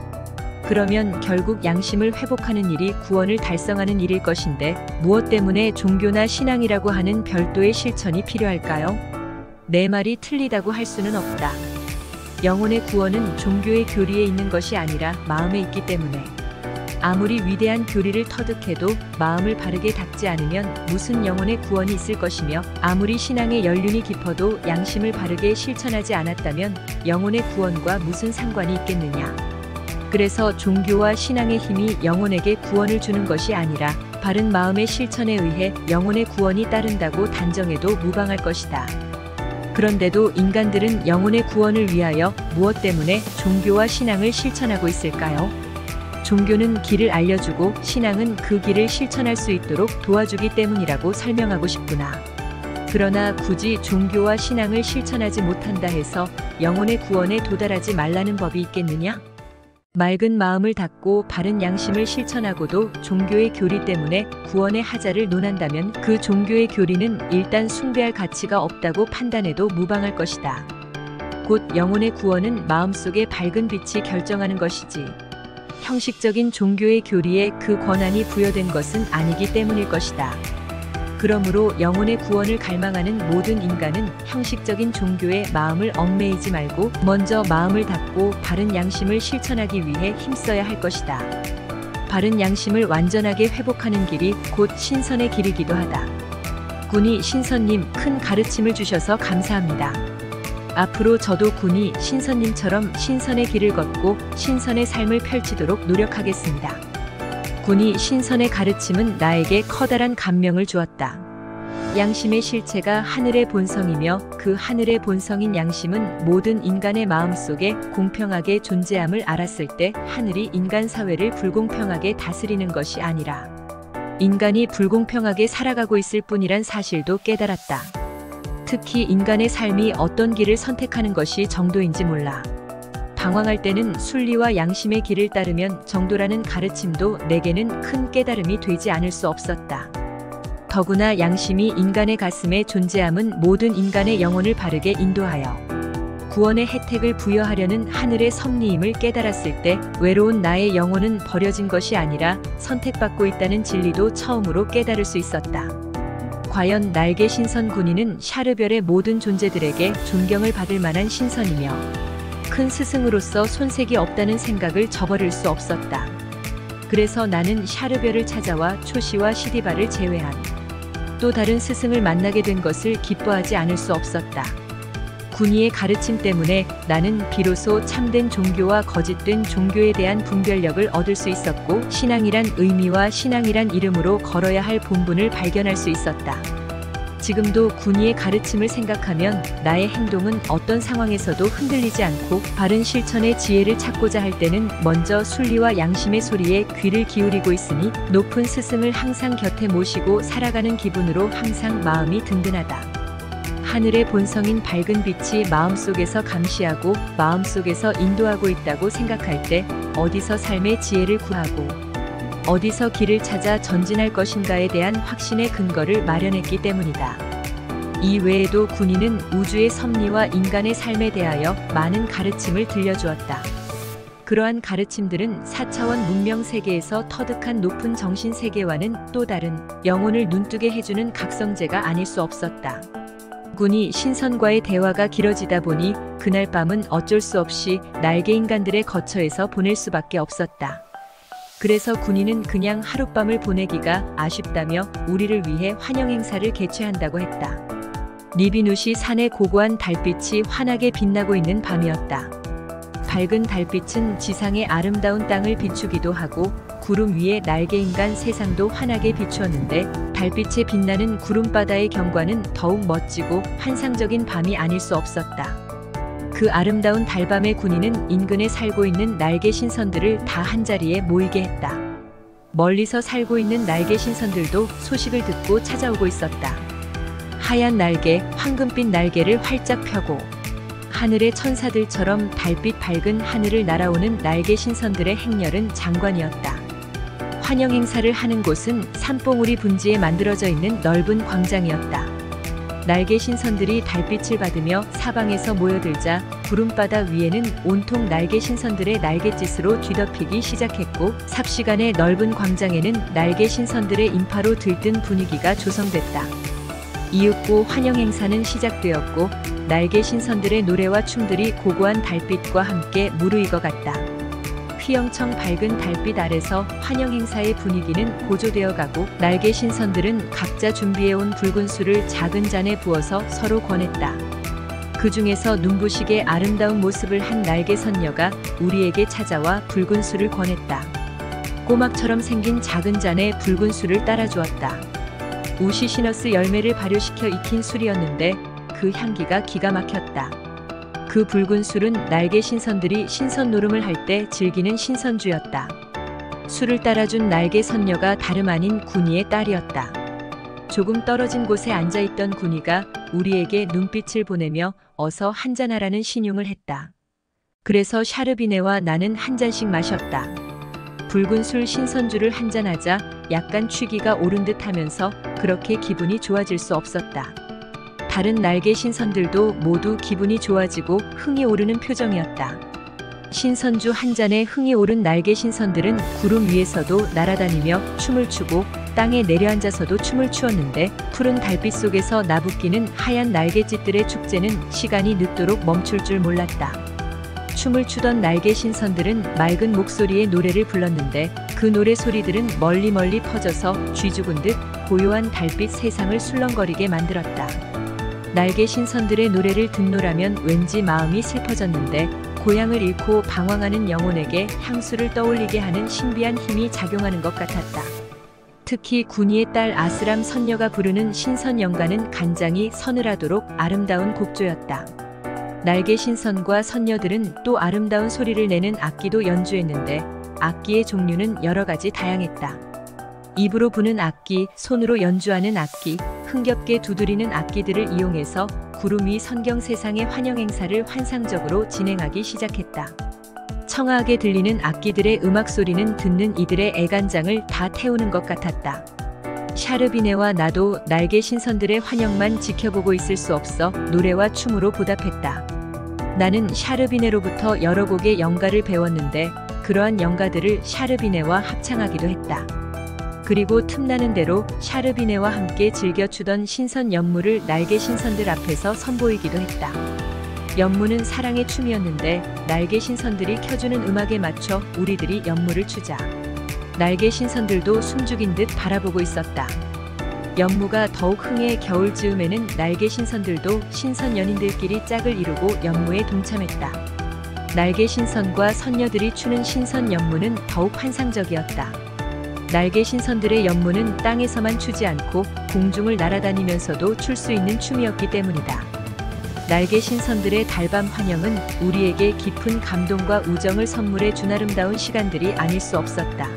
그러면 결국 양심을 회복하는 일이 구원을 달성하는 일일 것인데 무엇 때문에 종교나 신앙이라고 하는 별도의 실천이 필요할까요? 내 말이 틀리다고 할 수는 없다. 영혼의 구원은 종교의 교리에 있는 것이 아니라 마음에 있기 때문에 아무리 위대한 교리를 터득해도 마음을 바르게 닦지 않으면 무슨 영혼의 구원이 있을 것이며 아무리 신앙의 연륜이 깊어도 양심을 바르게 실천하지 않았다면 영혼의 구원과 무슨 상관이 있겠느냐. 그래서 종교와 신앙의 힘이 영혼에게 구원을 주는 것이 아니라 바른 마음의 실천에 의해 영혼의 구원이 따른다고 단정해도 무방할 것이다. 그런데도 인간들은 영혼의 구원을 위하여 무엇 때문에 종교와 신앙을 실천하고 있을까요? 종교는 길을 알려주고 신앙은 그 길을 실천할 수 있도록 도와주기 때문이라고 설명하고 싶구나. 그러나 굳이 종교와 신앙을 실천하지 못한다 해서 영혼의 구원에 도달하지 말라는 법이 있겠느냐? 맑은 마음을 닫고 바른 양심을 실천하고도 종교의 교리 때문에 구원의 하자를 논한다면 그 종교의 교리는 일단 숭배할 가치가 없다고 판단해도 무방할 것이다. 곧 영혼의 구원은 마음속의 밝은 빛이 결정하는 것이지 형식적인 종교의 교리에 그 권한이 부여된 것은 아니기 때문일 것이다. 그러므로 영혼의 구원을 갈망하는 모든 인간은 형식적인 종교에 마음을 얽매이지 말고 먼저 마음을 닫고 바른 양심을 실천하기 위해 힘써야 할 것이다. 바른 양심을 완전하게 회복하는 길이 곧 신선의 길이기도 하다. 군이 신선님 큰 가르침을 주셔서 감사합니다. 앞으로 저도 군이 신선님처럼 신선의 길을 걷고 신선의 삶을 펼치도록 노력하겠습니다. 군이 신선의 가르침은 나에게 커다란 감명을 주었다. 양심의 실체가 하늘의 본성이며 그 하늘의 본성인 양심은 모든 인간의 마음속에 공평하게 존재함을 알았을 때 하늘이 인간 사회를 불공평하게 다스리는 것이 아니라 인간이 불공평하게 살아가고 있을 뿐이란 사실도 깨달았다. 특히 인간의 삶이 어떤 길을 선택하는 것이 정도인지 몰라. 방황할 때는 순리와 양심의 길을 따르면 정도라는 가르침도 내게는 큰 깨달음이 되지 않을 수 없었다. 더구나 양심이 인간의 가슴에 존재함은 모든 인간의 영혼을 바르게 인도하여 구원의 혜택을 부여하려는 하늘의 섭리임을 깨달았을 때 외로운 나의 영혼은 버려진 것이 아니라 선택받고 있다는 진리도 처음으로 깨달을 수 있었다. 과연 날개 신선 군인은 샤르별의 모든 존재들에게 존경을 받을 만한 신선이며 큰 스승으로서 손색이 없다는 생각을 저버릴 수 없었다. 그래서 나는 샤르별을 찾아와 초시와 시디바를 제외한 또 다른 스승을 만나게 된 것을 기뻐하지 않을 수 없었다. 군이의 가르침 때문에 나는 비로소 참된 종교와 거짓된 종교에 대한 분별력을 얻을 수 있었고 신앙이란 의미와 신앙이란 이름으로 걸어야 할 본분을 발견할 수 있었다. 지금도 군이의 가르침을 생각하면 나의 행동은 어떤 상황에서도 흔들리지 않고 바른 실천의 지혜를 찾고자 할 때는 먼저 순리와 양심의 소리에 귀를 기울이고 있으니 높은 스승을 항상 곁에 모시고 살아가는 기분으로 항상 마음이 든든하다. 하늘의 본성인 밝은 빛이 마음속에서 감시하고 마음속에서 인도하고 있다고 생각할 때 어디서 삶의 지혜를 구하고 어디서 길을 찾아 전진할 것인가에 대한 확신의 근거를 마련했기 때문이다. 이 외에도 군인은 우주의 섭리와 인간의 삶에 대하여 많은 가르침을 들려주었다. 그러한 가르침들은 4차원 문명 세계에서 터득한 높은 정신 세계와는 또 다른 영혼을 눈뜨게 해주는 각성제가 아닐 수 없었다. 군이 신선과의 대화가 길어지다 보니 그날 밤은 어쩔 수 없이 날개 인간들의 거처에서 보낼 수밖에 없었다. 그래서 군인은 그냥 하룻밤을 보내기가 아쉽다며 우리를 위해 환영 행사를 개최한다고 했다. 리비누시 산의 고고한 달빛이 환하게 빛나고 있는 밤이었다. 밝은 달빛은 지상의 아름다운 땅을 비추기도 하고 구름 위에 날개인간 세상도 환하게 비추었는데 달빛에 빛나는 구름바다의 경관은 더욱 멋지고 환상적인 밤이 아닐 수 없었다. 그 아름다운 달밤의 군인은 인근에 살고 있는 날개 신선들을 다 한자리에 모이게 했다. 멀리서 살고 있는 날개 신선들도 소식을 듣고 찾아오고 있었다. 하얀 날개, 황금빛 날개를 활짝 펴고 하늘의 천사들처럼 달빛 밝은 하늘을 날아오는 날개 신선들의 행렬은 장관이었다. 환영 행사를 하는 곳은 산봉우리 분지에 만들어져 있는 넓은 광장이었다. 날개 신선들이 달빛을 받으며 사방에서 모여들자 구름바다 위에는 온통 날개 신선들의 날갯짓으로 뒤덮이기 시작했고 삽시간의 넓은 광장에는 날개 신선들의 인파로 들뜬 분위기가 조성됐다. 이윽고 환영 행사는 시작되었고 날개 신선들의 노래와 춤들이 고고한 달빛과 함께 무르익어갔다. 휘영청 밝은 달빛 아래서 환영 행사의 분위기는 고조되어 가고 날개 신선들은 각자 준비해온 붉은 술을 작은 잔에 부어서 서로 권했다. 그 중에서 눈부시게 아름다운 모습을 한 날개 선녀가 우리에게 찾아와 붉은 술을 권했다. 꼬막처럼 생긴 작은 잔에 붉은 술을 따라주었다. 우시시너스 열매를 발효시켜 익힌 술이었는데 그 향기가 기가 막혔다. 그 붉은 술은 날개 신선들이 신선 노름을 할 때 즐기는 신선주였다. 술을 따라준 날개 선녀가 다름 아닌 군이의 딸이었다. 조금 떨어진 곳에 앉아있던 군이가 우리에게 눈빛을 보내며 어서 한잔하라는 신용을 했다. 그래서 샤르비네와 나는 한 잔씩 마셨다. 붉은 술 신선주를 한잔하자 약간 취기가 오른 듯 하면서 그렇게 기분이 좋아질 수 없었다. 다른 날개 신선들도 모두 기분이 좋아지고 흥이 오르는 표정이었다. 신선주 한 잔에 흥이 오른 날개 신선들은 구름 위에서도 날아다니며 춤을 추고 땅에 내려앉아서도 춤을 추었는데 푸른 달빛 속에서 나부끼는 하얀 날갯짓들의 축제는 시간이 늦도록 멈출 줄 몰랐다. 춤을 추던 날개 신선들은 맑은 목소리의 노래를 불렀는데 그 노래 소리들은 멀리 퍼져서 쥐 죽은 듯 고요한 달빛 세상을 술렁거리게 만들었다. 날개 신선들의 노래를 듣노라면 왠지 마음이 슬퍼졌는데 고향을 잃고 방황하는 영혼에게 향수를 떠올리게 하는 신비한 힘이 작용하는 것 같았다. 특히 군이의 딸 아스람 선녀가 부르는 신선연가는 간장이 서늘하도록 아름다운 곡조였다. 날개 신선과 선녀들은 또 아름다운 소리를 내는 악기도 연주했는데 악기의 종류는 여러 가지 다양했다. 입으로 부는 악기, 손으로 연주하는 악기, 흥겹게 두드리는 악기들을 이용해서 구름 위 선경 세상의 환영 행사를 환상적으로 진행하기 시작했다. 청아하게 들리는 악기들의 음악 소리는 듣는 이들의 애간장을 다 태우는 것 같았다. 샤르비네와 나도 날개 신선들의 환영만 지켜보고 있을 수 없어 노래와 춤으로 보답했다. 나는 샤르비네로부터 여러 곡의 연가를 배웠는데 그러한 연가들을 샤르비네와 합창하기도 했다. 그리고 틈나는 대로 샤르비네와 함께 즐겨 추던 신선 연무를 날개 신선들 앞에서 선보이기도 했다. 연무는 사랑의 춤이었는데 날개 신선들이 켜주는 음악에 맞춰 우리들이 연무를 추자 날개 신선들도 숨죽인 듯 바라보고 있었다. 연무가 더욱 흥해 겨울 즈음에는 날개 신선들도 신선 연인들끼리 짝을 이루고 연무에 동참했다. 날개 신선과 선녀들이 추는 신선 연무는 더욱 환상적이었다. 날개 신선들의 연무는 땅에서만 추지 않고 공중을 날아다니면서도 출 수 있는 춤이었기 때문이다. 날개 신선들의 달밤 환영은 우리에게 깊은 감동과 우정을 선물해 준 아름다운 시간들이 아닐 수 없었다.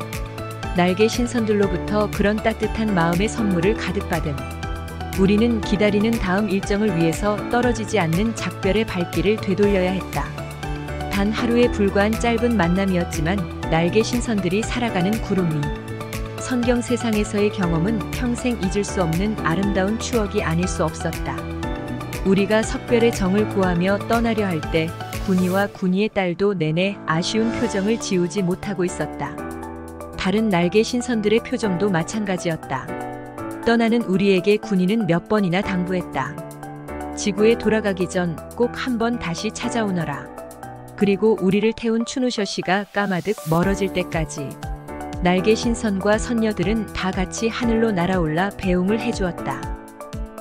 날개 신선들로부터 그런 따뜻한 마음의 선물을 가득 받은 우리는 기다리는 다음 일정을 위해서 떨어지지 않는 작별의 발길을 되돌려야 했다. 단 하루에 불과한 짧은 만남이었지만 날개 신선들이 살아가는 구름 위 선경 세상에서의 경험은 평생 잊을 수 없는 아름다운 추억이 아닐 수 없었다. 우리가 석별의 정을 구하며 떠나려 할 때 군이와 군이의 딸도 내내 아쉬운 표정을 지우지 못하고 있었다. 다른 날개 신선들의 표정도 마찬가지였다. 떠나는 우리에게 군인은 몇 번이나 당부했다. 지구에 돌아가기 전 꼭 한 번 다시 찾아오너라. 그리고 우리를 태운 추누셔시가 까마득 멀어질 때까지 날개 신선과 선녀들은 다 같이 하늘로 날아올라 배웅을 해주었다.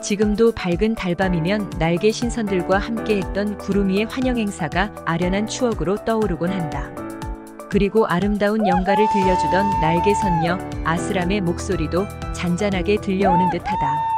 지금도 밝은 달밤이면 날개 신선들과 함께했던 구름 위의 환영 행사가 아련한 추억으로 떠오르곤 한다. 그리고 아름다운 연가를 들려주던 날개 선녀 아스람의 목소리도 잔잔하게 들려오는 듯하다.